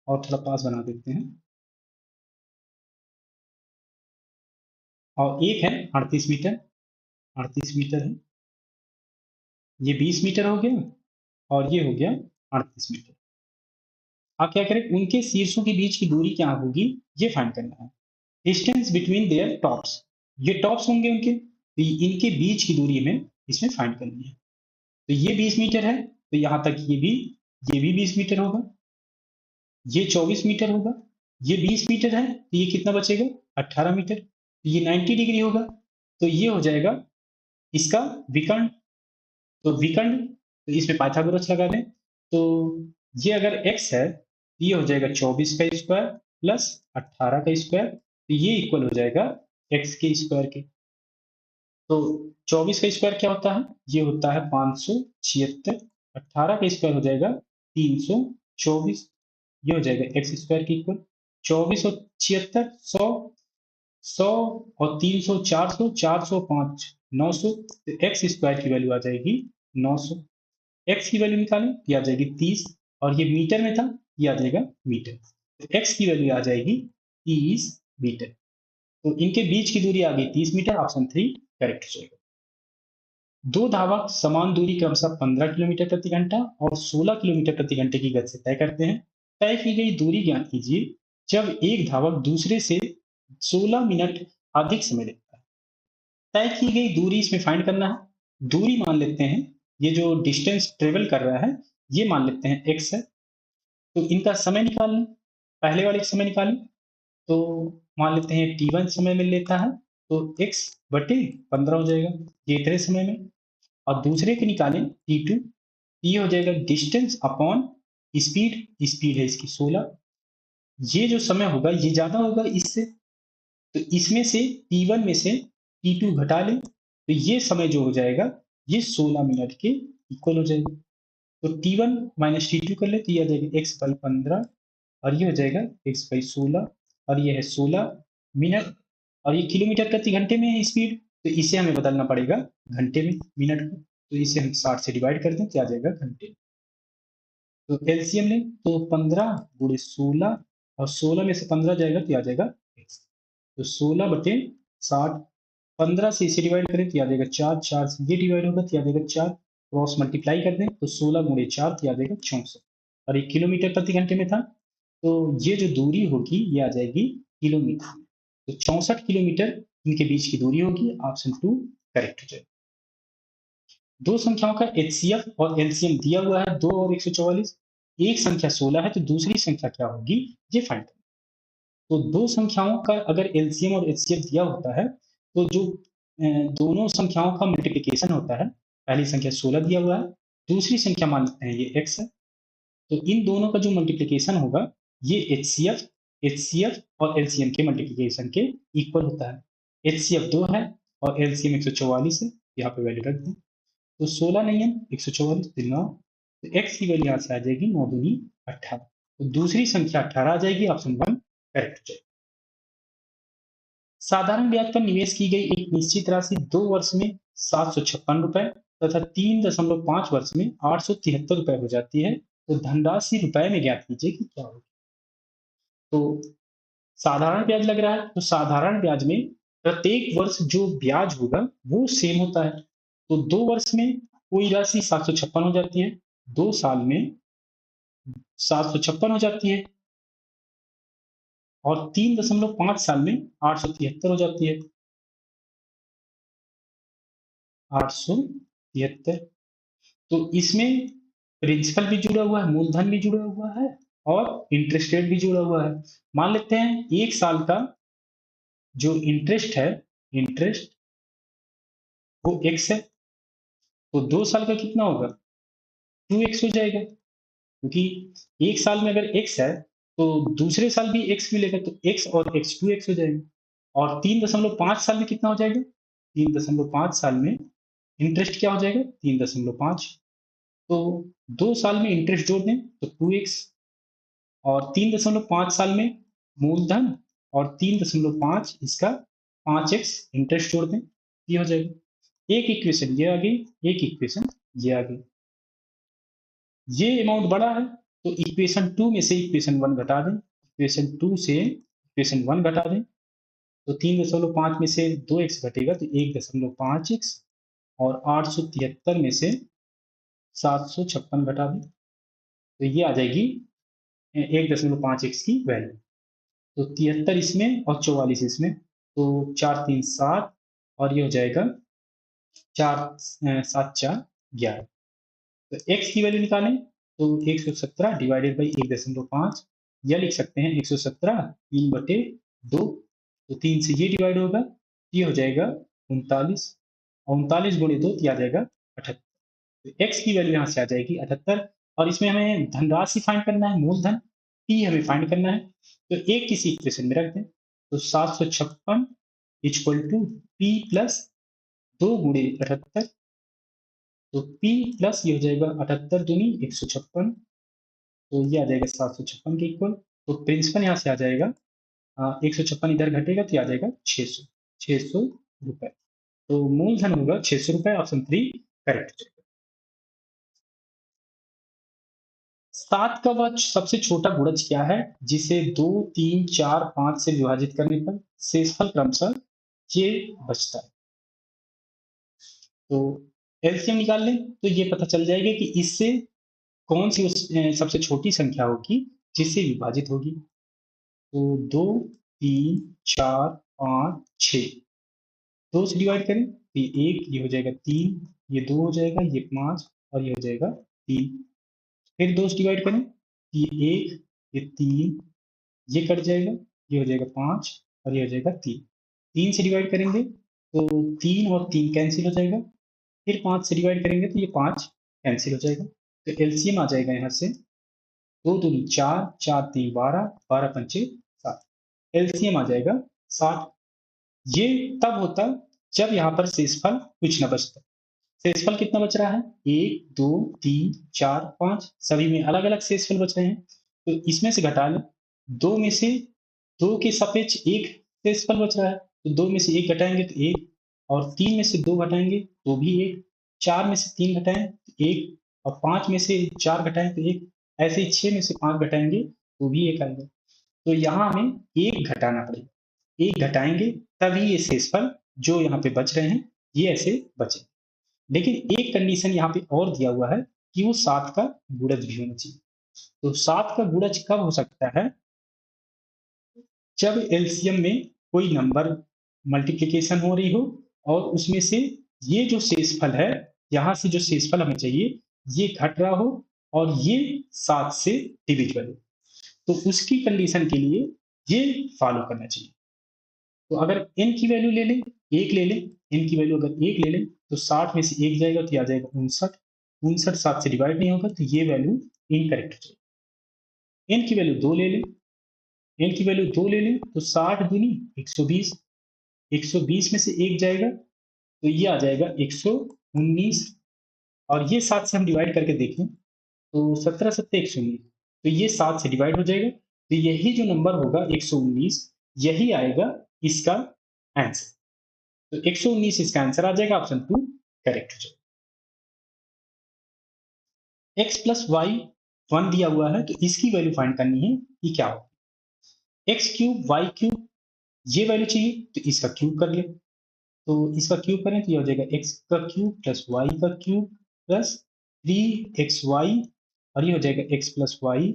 और थोड़ा पास बना देते हैं, और एक है 38 मीटर, 38 मीटर है। ये 20 मीटर हो गया, और ये हो गया 38 मीटर। आप क्या करें, उनके शीर्षों के बीच की दूरी क्या होगी ये फाइंड करना है। डिस्टेंस बिटवीन देयर टॉप्स, ये टॉप्स होंगे उनके, तो इनके बीच की दूरी हमें इसमें फाइंड करनी है। तो ये 20 मीटर है, तो यहाँ तक ये भी 20 मीटर होगा, ये 24 मीटर होगा, ये 20 मीटर है, तो ये कितना बचेगा? 18 मीटर। तो ये 90 डिग्री होगा, तो ये हो जाएगा इसका विकर्ण। तो विकर्ण, तो इसमें पाइथागोरस लगा दें। तो ये अगर x है तो ये हो जाएगा 24 का स्क्वायर प्लस 18 का स्क्वायर, तो ये इक्वल हो जाएगा x के स्क्वायर के। तो 24 का स्क्वायर क्या होता है? ये होता है 576। 18 का स्क्वायर हो जाएगा 324, ये हो जाएगा एक्स स्क्वायर की इक्वल। 24 और 76 100, 100 और 300 400, 405 900, तो एक्स स्क्वायर की वैल्यू आ जाएगी 900। एक्स की वैल्यू निकालें, ये आ जाएगी 30, और ये मीटर में था, ये आ जाएगा मीटर। तो एक्स की वैल्यू आ जाएगी 30 मीटर। तो इनके बीच की दूरी आ गई 30 मीटर, ऑप्शन 3 करेक्ट हो जाएगा। दो धावक समान दूरी क्रमशः 15 किलोमीटर प्रति घंटा और 16 किलोमीटर प्रति घंटे की गति से तय करते हैं। तय की गई दूरी ज्ञात कीजिए जब एक धावक दूसरे से 16 मिनट अधिक समय लेता है। तय की गई दूरी इसमें फाइंड करना है। दूरी मान लेते हैं, ये जो डिस्टेंस ट्रेवल कर रहा है ये मान लेते हैं x है। तो इनका समय निकाल लें, पहले वाले का समय निकालें। तो मान लेते हैं t1 समय में लेता है तो x बटे 15 हो जाएगा, ये इतने समय में। और दूसरे के निकालें t2, ये हो जाएगा डिस्टेंस अपॉन स्पीड, स्पीड है इसकी 16। ये जो समय होगा ये ज्यादा होगा इससे, तो इसमें से t1 में से t2 घटा लें तो ये समय जो हो जाएगा ये 16 मिनट के इक्वल हो जाएगा। तो t1 माइनस टी टू कर ले तो ये आ जाएगा x बाई 15 और ये हो जाएगा x बाई 16 और ये है 16 मिनट। और ये किलोमीटर प्रति घंटे में है स्पीड, तो इसे हमें बदलना पड़ेगा घंटे में मिनट को। तो इसे हम 60 से डिवाइड कर दें तो आ जाएगा घंटे। तो एलसीएम लें तो 15 गुणे 16 और 16 में से 15 जाएगा तो आ जाएगा x। तो 16 बटे 60, 15 से इसे डिवाइड करें तो आ जाएगा 4, 4 से ये डिवाइड होगा तो आ जाएगा 4, क्रॉस मल्टीप्लाई कर दें तो 16 गुणे 4 तो आ जाएगा 64 और 1 किलोमीटर प्रति घंटे में था। तो ये जो दूरी होगी ये आ जाएगी किलोमीटर में। तो 64 किलोमीटर इनके बीच की दूरी होगी, ऑप्शन 2 करेक्ट हो जाएगा। दो संख्याओं का एचसीएफ और एलसीएम दिया हुआ है 2 और 144। एक संख्या 16 है तो दूसरी संख्या क्या होगी ये फाइंड करें। तो दो संख्याओं का अगर एलसीएम और एचसीएफ दिया होता है तो जो दोनों संख्याओं का मल्टीप्लिकेशन होता है, पहली संख्या 16 दिया हुआ है, दूसरी संख्या मान लेते हैं ये x है, तो इन दोनों का जो मल्टीप्लिकेशन होगा ये एचसीएफ एचसीएफ और एलसीएम के मल्टीप्लिकेशन के इक्वल होता है। एचसीएफ 2 है और एलसीएम 144 है, यहाँ पे वैल्यू रख दें। तो 16 नहीं है 144 तो 9, तो x की वैल्यू यहाँ से आ जाएगी 9 दूनी 18। तो दूसरी संख्या 18 आ जाएगी, ऑप्शन 1 करेक्ट हो जाएगा। साधारण ब्याज पर निवेश की गई एक निश्चित राशि 2 वर्ष में 756 रुपए तथा 3.5 वर्ष में 873 रुपए हो जाती है। तो धनराशि रुपए में ज्ञात कीजिए कि क्या होगी। तो साधारण ब्याज लग रहा है, तो साधारण ब्याज में प्रत्येक वर्ष जो ब्याज होगा वो सेम होता है। तो 2 वर्ष में कोई राशि 756 हो जाती है, 2 साल में 756 हो जाती है और 3.5 साल में 873 हो जाती है। 873, तो इसमें प्रिंसिपल भी जुड़ा हुआ है, मूलधन भी जुड़ा हुआ है और इंटरेस्ट रेट भी जुड़ा हुआ है। मान लेते हैं एक साल का जो इंटरेस्ट है, इंटरेस्ट वो x है, तो 2 साल का कितना होगा 2x हो जाएगा, क्योंकि एक साल में अगर x है तो दूसरे साल भी x मिलेगा, तो x और x 2x हो जाएगा। और 3.5 साल में कितना हो जाएगा, 3.5 साल में इंटरेस्ट क्या हो जाएगा 3.5। तो 2 साल में इंटरेस्ट जोड़ दें तो 2x और 3.5 साल में मूलधन और 3.5 इसका 5x इंटरेस्ट जोड़ दें, ये हो जाएगा। एक इक्वेशन ये आ गई, एक इक्वेशन ये आ गई। ये अमाउंट बड़ा है तो इक्वेशन 2 में से इक्वेशन 1 घटा दें, इक्वेशन 2 से इक्वेशन 1 घटा दें। तो 3.5 में से 2x घटेगा तो 1.5x और 873 में से 756 घटा दें तो ये आ जाएगी 1.5x की वैल्यू। तो 73 इसमें और 44 इसमें, तो 4 3 7 और ये हो जाएगा 4 7 4 11। तो x की वैल्यू निकालें तो 117 डिवाइडेड बाई 1.5, या लिख सकते हैं 117 3 बटे 2, तो 3 से ये डिवाइड होगा, ये हो जाएगा 39 और 39 गुणे 2 आ जाएगा 78। तो x की वैल्यू यहाँ से आ जाएगी 78 और इसमें हमें धनराशि फाइंड करना है, मूलधन p हमें फाइंड करना है। तो एक किसी इक्वेशन में रख दें तो 756 इक्वल टू p प्लस 2 गुणे 78, तो p प्लस ये हो जाएगा 78 दूनी 156, तो ये आ जाएगा 756 के इक्वल। तो प्रिंसिपल यहाँ से आ जाएगा 156 इधर घटेगा तो ये आ जाएगा 600, 600 रुपए। तो मूलधन होगा 600 रुपए, ऑप्शन 3 करेक्ट हो जाएगा। 7 का वह सबसे छोटा गुणज क्या है जिसे 2 3 4 5 से विभाजित करने पर शेषफल क्रमशः j बचता है। तो एलसीएम निकाल लें तो ये पता चल जाएगा कि इससे कौन सी सबसे छोटी संख्या होगी जिससे विभाजित होगी। तो 2, 3, 4, 5, 6, 2 से डिवाइड करें तो ये 1, ये हो जाएगा 3, ये 2 हो जाएगा, ये 5 और ये हो जाएगा 3। फिर 2 से डिवाइड करें तो ये 1, ये 3, ये कट जाएगा, ये हो जाएगा 5 और ये हो जाएगा 3। 3 से डिवाइड करेंगे तो 3 और 3 कैंसिल हो जाएगा। फिर 5 से डिवाइड करेंगे तो ये 5 कैंसिल हो जाएगा। तो एलसीएम आ जाएगा यहाँ से 2 दूनी 4, 4 3 12, 12 पंचे 7। एलसीएम आ जाएगा 60। ये तब होता जब यहाँ पर शेषफल कुछ न बचता। शेषफल कितना बच रहा है? 1, 2, 3, 4, 5, सभी में अलग अलग शेषफल बच रहे हैं। तो इसमें से घटा लें, 2 में से 2 के सापेक्ष 1 शेषफल बच रहा है, तो 2 में से 1 घटाएंगे तो 1, और 3 में से 2 घटाएंगे तो भी 1, 4 में से 3 घटाएं तो 1, और 5 में से 4 घटाएं तो 1, ऐसे ही 6 में से 5 घटाएंगे तो भी 1 आएगा। तो यहाँ हमें 1 घटाना पड़ेगा, 1 घटाएंगे तभी ये शेषफल जो यहाँ पे बच रहे हैं ये ऐसे बचे। लेकिन एक कंडीशन यहाँ पे और दिया हुआ है कि वो 7 का गुणज भी होना चाहिए। तो 7 का गुणज कब हो सकता है? जब एलसीएम में कोई नंबर मल्टीप्लिकेशन हो रही हो और उसमें से ये जो शेषफल है, यहाँ से जो शेषफल हमें चाहिए ये घट रहा हो और ये 7 से डिविजिबल हो, तो उसकी कंडीशन के लिए ये फॉलो करना चाहिए। तो अगर n की वैल्यू ले लें, 1 ले लें, n की वैल्यू अगर 1 ले लें तो 60 में से 1 जाएगा तो ये आ जाएगा 59, 59 7 से डिवाइड नहीं होगा तो ये वैल्यू इनकरेक्ट हो जाएगी। n की वैल्यू 2 ले लें, n की वैल्यू 2 ले लें तो 60 दूनी 120, 120 में से 1 जाएगा तो ये आ जाएगा 119, और ये 7 से हम डिवाइड करके देखें तो 17 सत्ते 119, तो ये 7 से डिवाइड हो जाएगा, तो यही जो नंबर होगा 119 यही आएगा इसका आंसर। तो 119 इसका आंसर आ जाएगा, ऑप्शन 2 करेक्ट हो जाएगा। x प्लस वाई 1 दिया हुआ है तो इसकी वैल्यू फाइंड करनी है कि क्या हो। एक्स क्यूब वाई क्यूब ये वैल्यू चाहिए तो इसका क्यूब कर ले, तो इसका क्यूब करें तो ये हो जाएगा x का क्यूब प्लस वाई का क्यूब प्लस 3xy, और ये हो जाएगा x प्लस वाई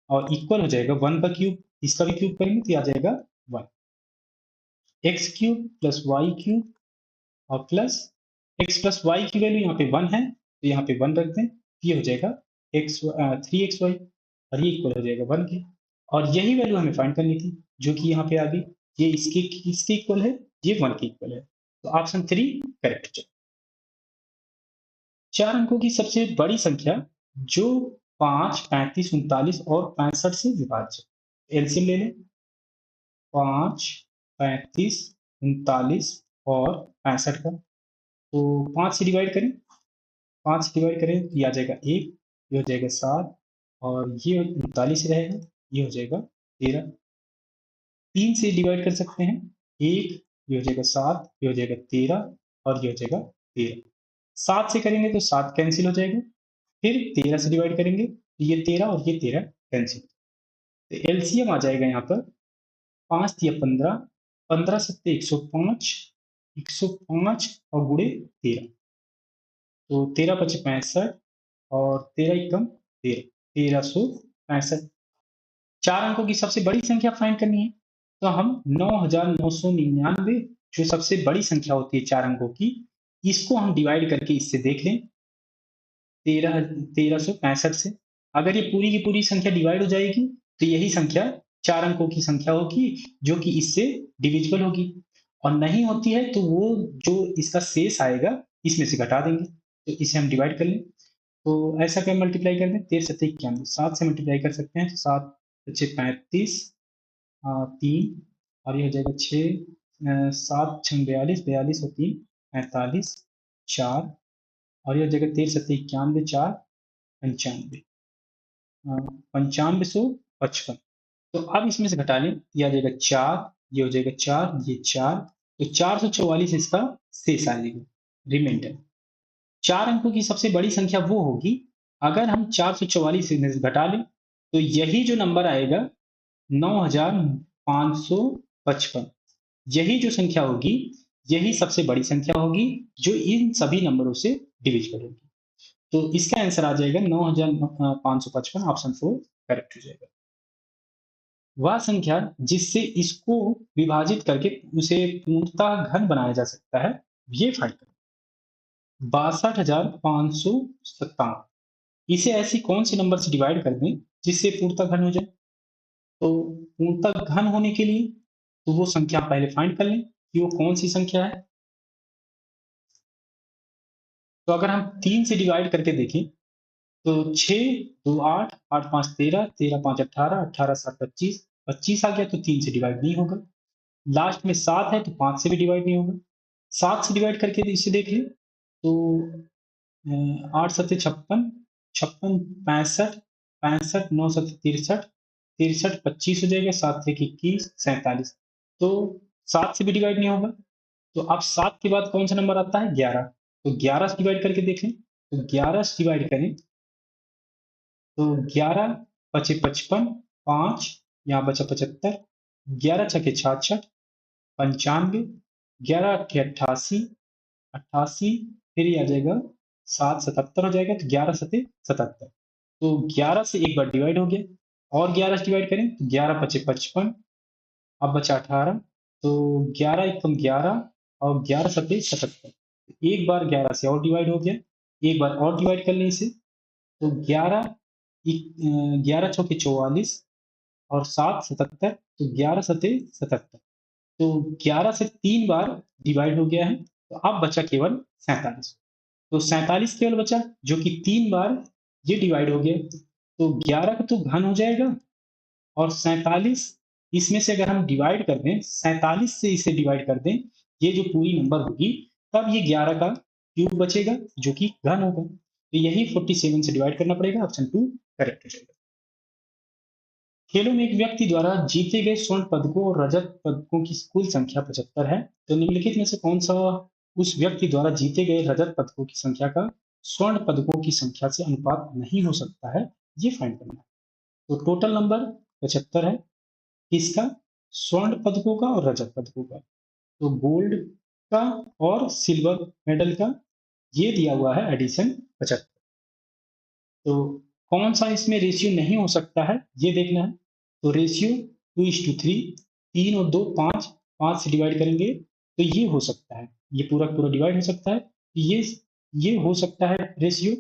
और इक्वल हो जाएगा 1 का क्यूब, इसका भी क्यूब करेंगे तो ये आ जाएगा 1। X cube plus Y cube और प्लस x प्लस वाई की वैल्यू यहाँ पे 1 है तो यहाँ पे 1 रख दें, ये हो जाएगा 3xy और ये इक्वल हो जाएगा 1 के, और यही वैल्यू हमें फाइंड करनी थी जो कि यहाँ पे आ गई। ये इसके इक्वल है, ये 1 के इक्वल है, तो ऑप्शन 3 करेक्ट हो जाएगा। 4 अंकों की सबसे बड़ी संख्या जो 5, 35, 39 और 65 से विभाज्य। एलसीएम ले लें, 5, 35, 39 और 65 का, तो 5 से डिवाइड करें, 5 से डिवाइड करें तो ये आ जाएगा 1, ये हो जाएगा 7 और ये 39 रहेगा, ये हो जाएगा 13। 3 से डिवाइड कर सकते हैं, 1, ये हो जाएगा 7, ये हो जाएगा 13 और ये हो जाएगा 13। 7 से करेंगे तो 7 कैंसिल हो जाएगा, फिर 13 से डिवाइड करेंगे तो ये 13 और ये 13 कैंसिल। तो एलसीएम आ जाएगा यहाँ पर 5 या 15, 15 सत्ते 105, 105 और गुणे 13, तो 13 पचे 65 और 13 एकम 13, 1365। 4 अंकों की सबसे बड़ी संख्या फाइंड करनी है तो हम 9999 जो सबसे बड़ी संख्या होती है 4 अंकों की, इसको हम डिवाइड करके इससे देख लें 1365 से। अगर ये पूरी की पूरी संख्या डिवाइड हो जाएगी तो यही संख्या 4 अंकों की संख्या होगी जो कि इससे डिविजिबल होगी, और नहीं होती है तो वो जो इसका शेष आएगा इसमें से घटा देंगे, तो इसे हम डिवाइड कर लें। तो ऐसा क्या मल्टीप्लाई कर दें, 13 सत्ते 91, 7 से मल्टीप्लाई कर सकते हैं तो 7 पचे 35, 3 और ये हो जाएगा 6, 7 छः 42, 42 और 3 45, 4 और ये हो जाएगा 13 सत्ते 91, 4 95, 9555। तो अब इसमें से घटा लें, ये आ जाएगा 4, ये हो जाएगा 4, ये 4, तो 444 इसका शेष आ जाएगा रिमाइंडर। 4 अंकों की सबसे बड़ी संख्या वो होगी अगर हम 444 से घटा लें तो यही जो नंबर आएगा 9555, यही जो संख्या होगी यही सबसे बड़ी संख्या होगी जो इन सभी नंबरों से डिविज करोगे। तो इसका आंसर आ जाएगा 9555, ऑप्शन 4 करेक्ट हो जाएगा। वह संख्या जिससे इसको विभाजित करके उसे पूर्णतः घन बनाया जा सकता है, ये फाइंड करो। 62,557, इसे ऐसी कौन सी नंबर से डिवाइड कर दें जिससे पूर्णतः घन हो जाए। तो पूर्णतः घन होने के लिए तो वो संख्या पहले फाइंड कर लें कि वो कौन सी संख्या है। तो अगर हम 3 से डिवाइड करके देखें तो 6, 2, 8, 8, 5, 13, 13, 5, 18, 18, 7, 25, 25 आ गया तो 3 से डिवाइड नहीं होगा। लास्ट में 7 है तो 5 से भी डिवाइड नहीं होगा। 7 से डिवाइड करके इसे देख लें तो 8 सत्ते 56, 56 65, 65 9 सत्ते 63, 63 25 हो जाएगा, 7 एक 21, 47। तो 7 से भी डिवाइड नहीं होगा। तो अब 7 के बाद कौन सा नंबर आता है? 11। तो 11 से डिवाइड करके देखें तो 11 से डिवाइड करें तो 11 पचे 55, 5 यहाँ बचा 75, 11 छके 66, 95, 11 अट्ठे 88, 88 फिर ये आ जाएगा 7 77 हो जाएगा, तो 11 सते 77। तो 11 से एक बार डिवाइड हो गया और 11 से डिवाइड करें तो 11 पचे 55, अब बचा 18, तो 11 एकम 11 और 11 सते 77। एक बार 11 से और डिवाइड हो गया, एक बार और डिवाइड कर लें इसे तो 11 चौके 44 और 7 77, तो 11 सते 77। तो 11 से 3 बार डिवाइड हो गया है, तो अब बचा केवल 47। तो 47 केवल बचा जो कि 3 बार ये डिवाइड हो गया। तो 11 का तो घन हो जाएगा और 47 इसमें से अगर हम डिवाइड कर दें, 47 से इसे डिवाइड कर दें, ये जो पूरी नंबर होगी तब ये 11 का क्यूब बचेगा जो कि घन होगा। तो यही 47 से डिवाइड करना पड़ेगा, ऑप्शन 2 करेक्ट हो जाएगा। खेलों में एक व्यक्ति द्वारा जीते गए स्वर्ण पदकों और रजत पदकों की कुल संख्या 75 है। तो निम्नलिखित में से कौन सा उस व्यक्ति द्वारा जीते गए रजत पदकों की संख्या का स्वर्ण पदकों की संख्या से अनुपात नहीं हो सकता है, ये फाइंड करना है। तो टोटल नंबर 75 है, किसका? स्वर्ण पदकों का और रजत पदकों का। तो गोल्ड का और सिल्वर मेडल का ये दिया हुआ है एडिशन 75। तो कौन सा इसमें रेशियो नहीं हो सकता है ये देखना है। तो रेशियो 2:3, 3 और 2 5, 5 से डिवाइड करेंगे तो ये हो सकता है, ये पूरा पूरा डिवाइड हो सकता है, ये हो सकता है रेशियो।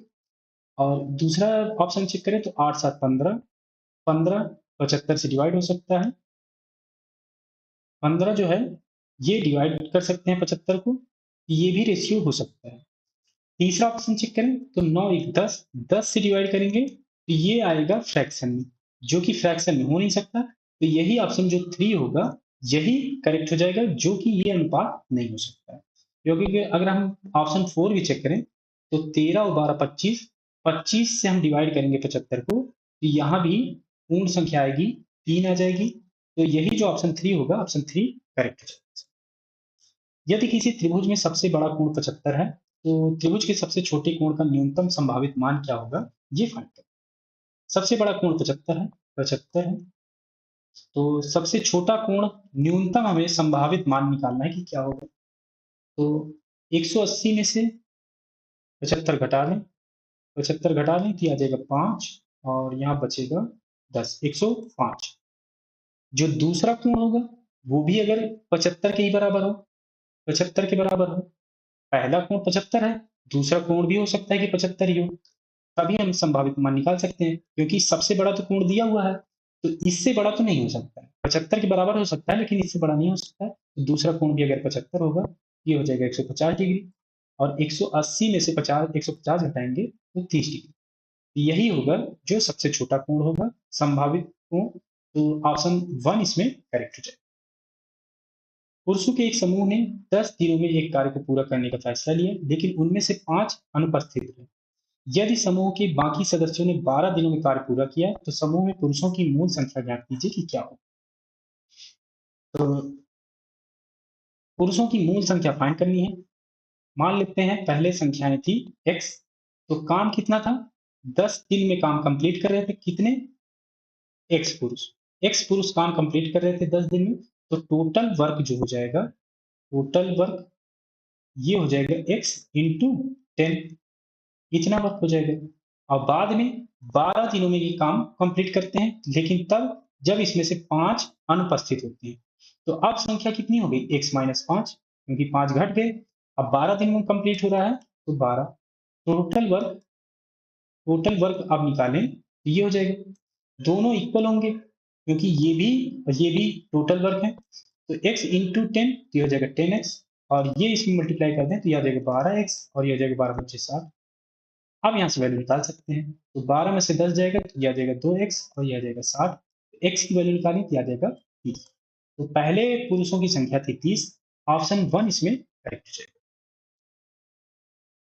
और दूसरा ऑप्शन चेक करें तो 8 7 15, 15 75 से डिवाइड हो सकता है, 15 जो है ये डिवाइड कर सकते हैं 75 को, ये भी रेशियो हो सकता है। तीसरा ऑप्शन चेक करें तो 9 1 10, 10 से डिवाइड करेंगे तो ये आएगा फ्रैक्शन में, जो कि फ्रैक्शन में हो नहीं सकता। तो यही ऑप्शन जो 3 होगा यही करेक्ट हो जाएगा, जो कि ये अनुपात नहीं हो सकता है। क्योंकि अगर हम ऑप्शन 4 भी चेक करें तो 13 और 12 25, 25 से हम डिवाइड करेंगे 75 को तो यहाँ भी पूर्ण संख्या आएगी 3 आ जाएगी। तो यही जो ऑप्शन 3 होगा, ऑप्शन 3 करेक्ट हो जाएगा। यदि किसी त्रिभुज में सबसे बड़ा कोण 75 है तो त्रिभुज के सबसे छोटे कोण का न्यूनतम संभावित मान क्या होगा, ये फाइंड करें। सबसे बड़ा कोण 75 है, 75 है, तो सबसे छोटा कोण न्यूनतम हमें संभावित मान निकालना है कि क्या होगा। तो 180 में से 75 घटा लें, 75 घटा लें तो आ जाएगा 5 और यहाँ बचेगा 10, 105। जो दूसरा कोण होगा वो भी अगर 75 के ही बराबर हो, 75 के बराबर हो, पहला कोण 75 है, दूसरा कोण भी हो सकता है कि 75 ही हो, तभी हम संभावित मान निकाल सकते हैं, क्योंकि सबसे बड़ा तो कोण दिया हुआ है, तो इससे बड़ा तो नहीं हो सकता है। 75 के बराबर हो सकता है लेकिन इससे बड़ा नहीं हो सकता है। तो दूसरा कोण भी अगर 75 होगा, ये हो जाएगा 150 डिग्री और 180 में से 150 घटाएंगे तो 30 डिग्री। यही होगा जो सबसे छोटा कोण होगा, संभावित कोण। तो ऑप्शन 1 इसमें करेक्ट हो जाएगा। पुरुषों के एक समूह ने 10 दिनों में एक कार्य को पूरा करने का फैसला लिया, लेकिन उनमें से 5 अनुपस्थित रहे। यदि समूह के बाकी सदस्यों ने 12 दिनों में कार्य पूरा किया तो समूह में पुरुषों की मूल संख्या ज्ञात कीजिए कि क्या हो। तो पुरुषों की मूल संख्या फाइंड करनी है। मान लेते हैं पहले संख्याएं थी x, तो काम कितना था? 10 दिन में काम कंप्लीट कर रहे थे कितने? x पुरुष काम कंप्लीट कर रहे थे 10 दिन में। तो टोटल वर्क जो हो जाएगा, टोटल वर्क ये हो जाएगा x इंटू 10। इतना वर्क हो जाएगा। और बाद में 12 दिनों में ये काम कंप्लीट करते हैं, लेकिन तब जब इसमें से 5 अनुपस्थित होते हैं। तो अब संख्या कितनी हो गई? x माइनस 5, क्योंकि 5 घट गए। अब 12 दिन में कंप्लीट हो रहा है, तो 12। टोटल वर्क टोटल वर्क आप निकालें तो ये हो जाएगा, दोनों इक्वल होंगे, क्योंकि ये भी और ये भी टोटल वर्क है। तो x इंटू 10 तो ये हो जाएगा 10x, और ये इसमें मल्टीप्लाई कर दें तो ये आ जाएगा 12x, और ये आ जाएगा 12 बच्चे 60। अब यहाँ से वैल्यू निकाल सकते हैं, तो 12 में से 10 जाएगा तो ये आ जाएगा 2x, और ये आ जाएगा 60। x की वैल्यू निकालें तो ये आ जाएगा 30। तो पहले पुरुषों की संख्या थी 30, ऑप्शन 1 इसमें करेक्ट हो जाएगा।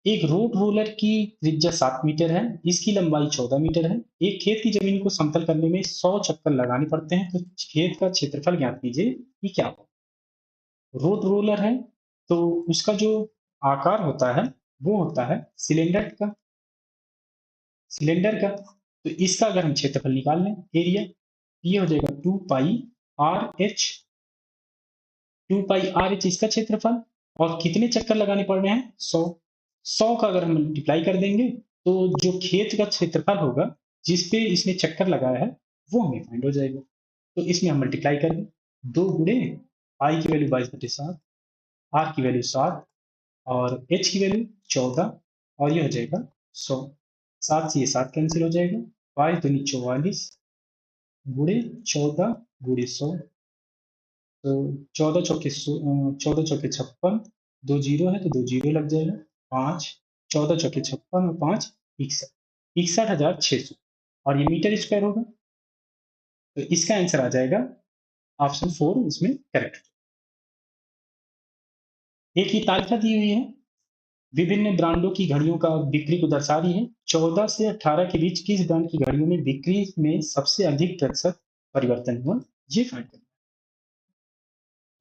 एक रोड रोलर की त्रिज्या 7 मीटर है, इसकी लंबाई 14 मीटर है। एक खेत की जमीन को समतल करने में 100 चक्कर लगाने पड़ते हैं, तो खेत का क्षेत्रफल ज्ञात कीजिए, ये क्या हो? रोड रोलर है, तो उसका जो आकार होता है वो होता है सिलेंडर का। तो इसका अगर हम क्षेत्रफल निकाल लें, एरिया, ये हो जाएगा 2 पाई आर एच इसका क्षेत्रफल। और कितने चक्कर लगाने पड़ रहे हैं? 100 का अगर हम मल्टीप्लाई कर देंगे तो जो खेत का क्षेत्रफल होगा जिस पे इसने चक्कर लगाया है वो हमें फाइंड हो जाएगा। तो इसमें हम मल्टीप्लाई कर दें, 2 गुणे पाई की वैल्यू 22/7, आर की वैल्यू 7, और एच की वैल्यू 14, और ये हो जाएगा 100। 7 से ये 7 कैंसिल हो जाएगा, 22×44 गुणे 14 गुणे 100। तो 14 चौके 56, 2 जीरो है तो 2 जीरो लग जाएगा, 5, 14 चौके 56 और 5 61, 61,600, और ये मीटर स्क्वायर होगा। तो इसका आंसर आ जाएगा ऑप्शन 4 इसमें करेक्ट। एक ये तालिका दी हुई है, विभिन्न ब्रांडों की घड़ियों का बिक्री को दर्शा रही है। 14 से 18 के बीच किस ब्रांड की घड़ियों में बिक्री में सबसे अधिक प्रतिशत परिवर्तन हुआ, ये फाइंड करना है।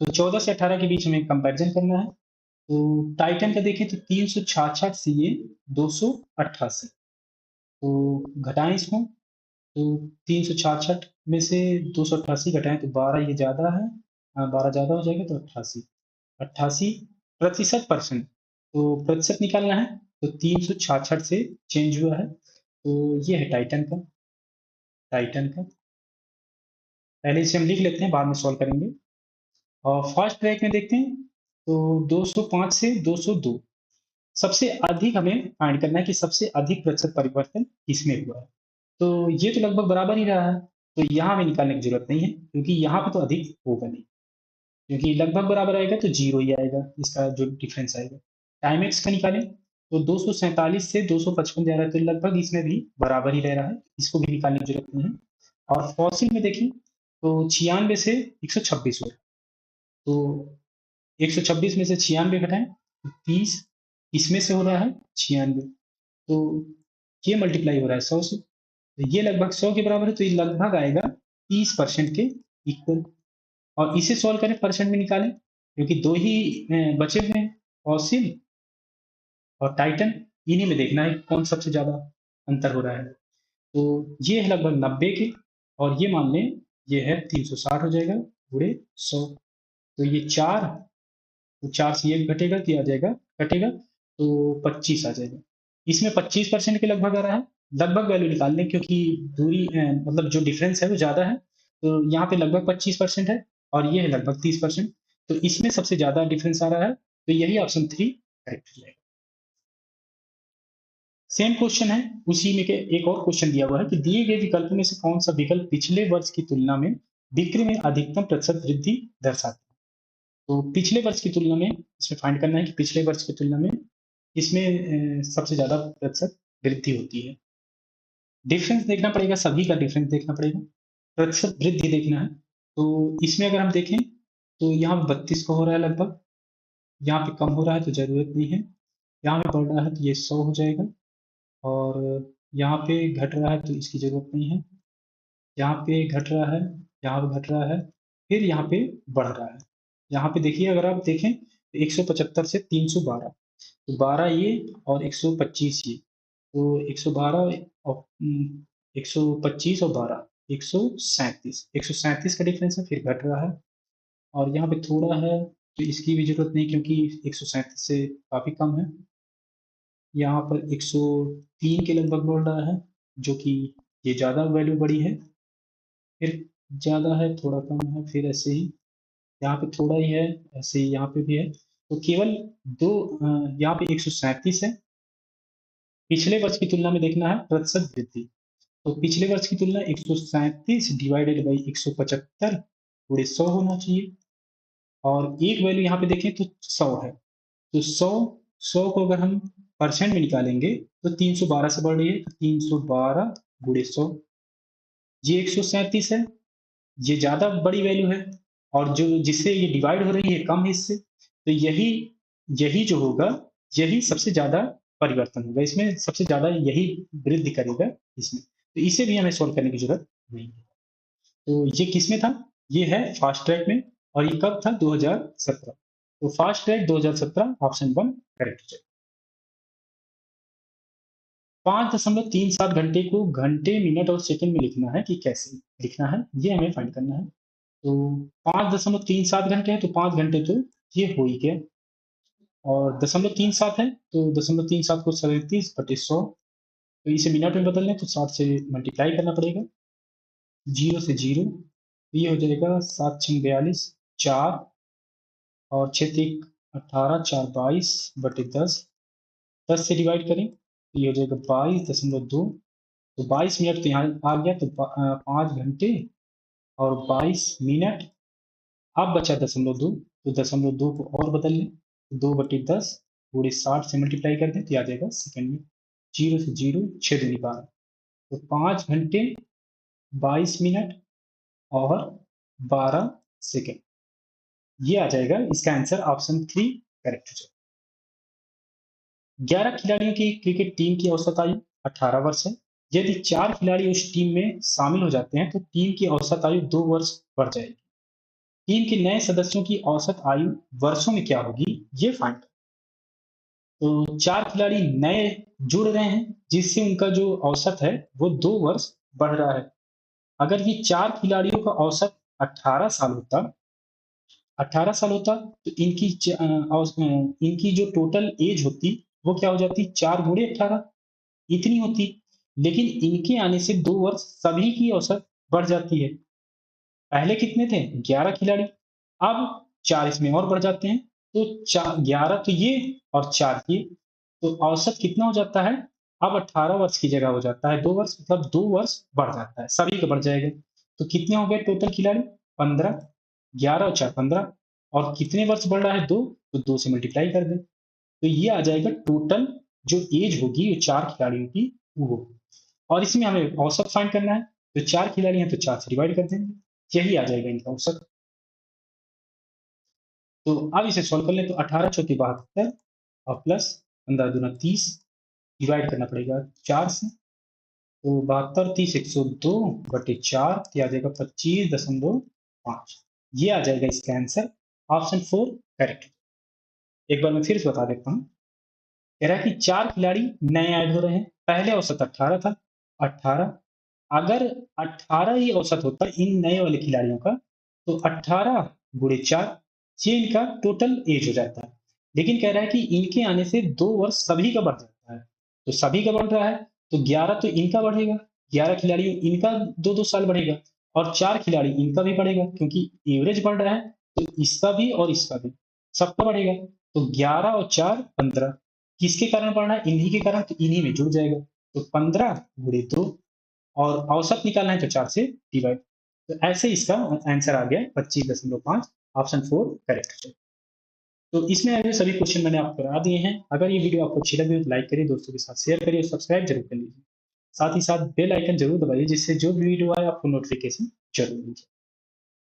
तो 14 से 18 के बीच हमें कंपैरिजन करना है। तो टाइटन का देखें तो 366 से ये 288, तो घटाएं इसको। तो 366 में से 288 घटाएं तो 12 ये ज्यादा है, 12 ज्यादा हो जाएगा तो 88, 88% तो प्रतिशत निकालना है। तो 366 से चेंज हुआ है, तो ये है टाइटन का। पहले इसे हम लिख लेते हैं, बाद में सॉल्व करेंगे। और फर्स्ट ट्रैक में देखते हैं, तो 205 से 202, सबसे अधिक हमें फाइंड करना है कि सबसे अधिक प्रतिशत परिवर्तन किसमें हुआ है। तो ये तो लगभग बराबर ही रहा है, तो यहाँ हमें निकालने की जरूरत नहीं है, क्योंकि यहाँ पे तो अधिक होगा नहीं, क्योंकि लगभग बराबर आएगा तो जीरो ही आएगा इसका जो डिफरेंस आएगा। टाइम एक्स का निकालें तो 247 से 255 जा रहा है, तो लगभग इसमें भी बराबर ही रह रहा है, इसको भी निकालने की जरूरत नहीं है। और फॉसिल में देखें तो 96 से 126 हो रहा है, तो 126 में से 96 घटाएं तो 30, इसमें से हो रहा है 96, तो ये मल्टीप्लाई हो रहा है 100 से, तो ये लगभग 100 के बराबर है, तो ये लगभग आएगा 30% के इक्वल। और इसे सॉल्व करें, परसेंट में निकालें, क्योंकि दो ही बचे हुए हैं, फॉसिल और टाइटन, इन्हीं में देखना है कौन सबसे ज्यादा अंतर हो रहा है। तो ये है लगभग 90 के, और ये मान लें ये है 360 हो जाएगा गुणे 100। तो ये 4, तो 4 से 1 घटेगा तो ये आ जाएगा, कटेगा तो 25 आ जाएगा। इसमें 25% के लगभग आ रहा है। लगभग वैल्यू निकाल लें, क्योंकि दूरी मतलब जो डिफरेंस है वो ज़्यादा है, तो यहाँ पे लगभग 25% है, और ये है लगभग 30%। तो इसमें सबसे ज़्यादा डिफरेंस आ रहा है, तो यही ऑप्शन 3 करेक्ट हो जाएगा। सेम क्वेश्चन है, उसी में के एक और क्वेश्चन दिया हुआ है कि दिए गए विकल्प में से कौन सा विकल्प पिछले वर्ष की तुलना में बिक्री में अधिकतम प्रतिशत वृद्धि दर्शाता है। तो पिछले वर्ष की तुलना में इसमें फाइंड करना है कि पिछले वर्ष की तुलना में इसमें सबसे ज्यादा प्रतिशत वृद्धि होती है। डिफरेंस देखना पड़ेगा, सभी का डिफरेंस देखना पड़ेगा, प्रतिशत वृद्धि देखना है। तो इसमें अगर हम देखें तो यहाँ 32 का हो रहा है लगभग, यहाँ पे कम हो रहा है तो जरूरत नहीं है, यहाँ पे बढ़ रहा है तो ये 100 हो जाएगा, और यहाँ पे घट रहा है तो इसकी जरूरत नहीं है, यहाँ पे घट रहा है, यहाँ पे घट रहा है, फिर यहाँ पे बढ़ रहा है। यहाँ पे देखिए, अगर आप देखें तो 175 से 312, तो 12 ये और 125 ये, तो 112 और 125 और 12, 137 का डिफरेंस है, फिर घट रहा है। और यहाँ पे थोड़ा है तो इसकी भी जरूरत नहीं, क्योंकि 137 से काफी कम है। यहाँ पर 103 के लगभग बोल रहा है, जो कि ये ज़्यादा वैल्यू बड़ी है, फिर ज़्यादा है, थोड़ा कम है, फिर ऐसे ही यहाँ पे थोड़ा ही है, ऐसे ही यहाँ पे भी है। तो केवल दो यहाँ पे 137 है। पिछले वर्ष की तुलना में देखना है प्रतिशत वृद्धि। तो पिछले वर्ष की तुलना 137 डिवाइडेड बाई 175 पूरे 100 होना चाहिए। और एक वैल्यू यहाँ पे देखें तो 100 है। तो 100 को अगर हम परसेंट में निकालेंगे तो 312 से बढ़ रही है, तो 312 गुणे 100, ये 137 है, ये ज्यादा बड़ी वैल्यू है। और जो जिससे ये डिवाइड हो रही है कम हिस्से, तो यही यही जो होगा, यही सबसे ज्यादा परिवर्तन होगा इसमें, सबसे ज्यादा यही वृद्धि करेगा इसमें। तो इसे भी हमें सोल्व करने की जरूरत नहीं है। तो ये किस में था? ये है फास्ट ट्रैक में, और ये कब था? 2017। तो फास्ट ट्रैक 2017 ऑप्शन 1 करेक्ट है। 5.37 घंटे को घंटे, मिनट और सेकंड में लिखना है कि कैसे लिखना है, ये हमें फाइंड करना है। तो 5.37 घंटे है, तो 5 घंटे तो ये हो ही गया। और 0.37 है, तो 0.37 को 37/100, तो इसे मिनट में बदल लें तो 60 से मल्टीप्लाई करना पड़ेगा, 0 से 0, तो ये हो जाएगा 7×6 = 42, 4 और 6×3 = 18, 4 22/10, 10 से डिवाइड करें तो ये हो जाएगा 22.2। तो 22 मिनट तो यहाँ आ गया, तो 5 घंटे और 22 मिनट। अब बचा 0.2, तो 0.2 को और बदल लें, 2/10 पूरे 60 से मल्टीप्लाई कर दें तो आ जाएगा सेकंड में, 0 से 0, 6×2 = 12, तो 5 घंटे 22 मिनट और 12 सेकंड, ये आ जाएगा इसका आंसर ऑप्शन 3 करेक्ट हो जाएगा। 11 खिलाड़ियों की क्रिकेट टीम की औसत आयु 18 वर्ष है। यदि 4 खिलाड़ी उस टीम में शामिल हो जाते हैं तो टीम की औसत आयु 2 वर्ष बढ़ जाएगी। टीम के नए सदस्यों की औसत आयु वर्षों में क्या होगी, ये फाइंड। तो 4 खिलाड़ी नए जुड़ रहे हैं, जिससे उनका जो औसत है वो 2 वर्ष बढ़ रहा है। अगर ये 4 खिलाड़ियों का औसत 18 साल होता, 18 साल होता, तो इनकी जो टोटल एज होती वो क्या हो जाती? 4 × 18 इतनी होती। लेकिन इनके आने से 2 वर्ष सभी की औसत बढ़ जाती है। पहले कितने थे? 11 खिलाड़ी, अब 4 इसमें और बढ़ जाते हैं, तो 11 तो ये और 4 ये, तो औसत कितना हो जाता है? अब 18 वर्ष की जगह हो जाता है 2 वर्ष, मतलब 2 वर्ष बढ़ जाता है, सभी का बढ़ जाएगा। तो कितने हो गए टोटल खिलाड़ी? 15, 11 और 4 15, और कितने वर्ष बढ़ रहा है? 2, तो 2 से मल्टीप्लाई कर दें, तो ये आ जाएगा टोटल जो एज होगी वो 4 खिलाड़ियों की वो होगी। और इसमें हमें औसत फाइंड करना है, तो 4 खिलाड़ी हैं तो 4 से डिवाइड कर देंगे, यही आ जाएगा इनका औसत। तो अब इसे सॉल्व कर लें, तो 18 चौके 72 और प्लस 15 दूना 30, डिवाइड करना पड़ेगा 4 से, तो 72 30 102/4, तो आ जाएगा 25.5, ये आ जाएगा इसका आंसर ऑप्शन 4 करेक्ट। एक बार मैं फिर से बता देता हूँ। कह रहा है कि 4 खिलाड़ी नए ऐड हो रहे हैं, पहले औसत 18 था, 18, अगर 18 ही औसत होता इन नए वाले खिलाड़ियों का, तो 18 × 4, ये इनका टोटल एज हो जाता है। लेकिन कह रहा है कि इनके आने से 2 वर्ष सभी का बढ़ जाता है, तो सभी का बढ़ रहा है, तो 11 तो इनका बढ़ेगा, 11 खिलाड़ियों इनका 2-2 साल बढ़ेगा, और 4 खिलाड़ी इनका भी बढ़ेगा, क्योंकि एवरेज बढ़ रहा है, तो इसका भी और इसका भी सबका बढ़ेगा। तो 11 और 4 15, किसके कारण बढ़ रहा है? इन्हीं के कारण, तो इन्हीं में जुड़ जाएगा, तो 15 × 2, और औसत निकालना है तो 4 से डिवाइड। तो ऐसे इसका आंसर आ गया 25.5, ऑप्शन 4 करेक्ट है। तो इसमें आए हुए सभी क्वेश्चन मैंने आपको करा दिए हैं। अगर ये वीडियो आपको अच्छी लगी हो तो लाइक करिए, दोस्तों के साथ शेयर करिए और सब्सक्राइब जरूर कर लीजिए। साथ ही साथ बेल आइकन जरूर दबाइए, जिससे जो भी वीडियो आए आपको नोटिफिकेशन जरूर मिल जाए।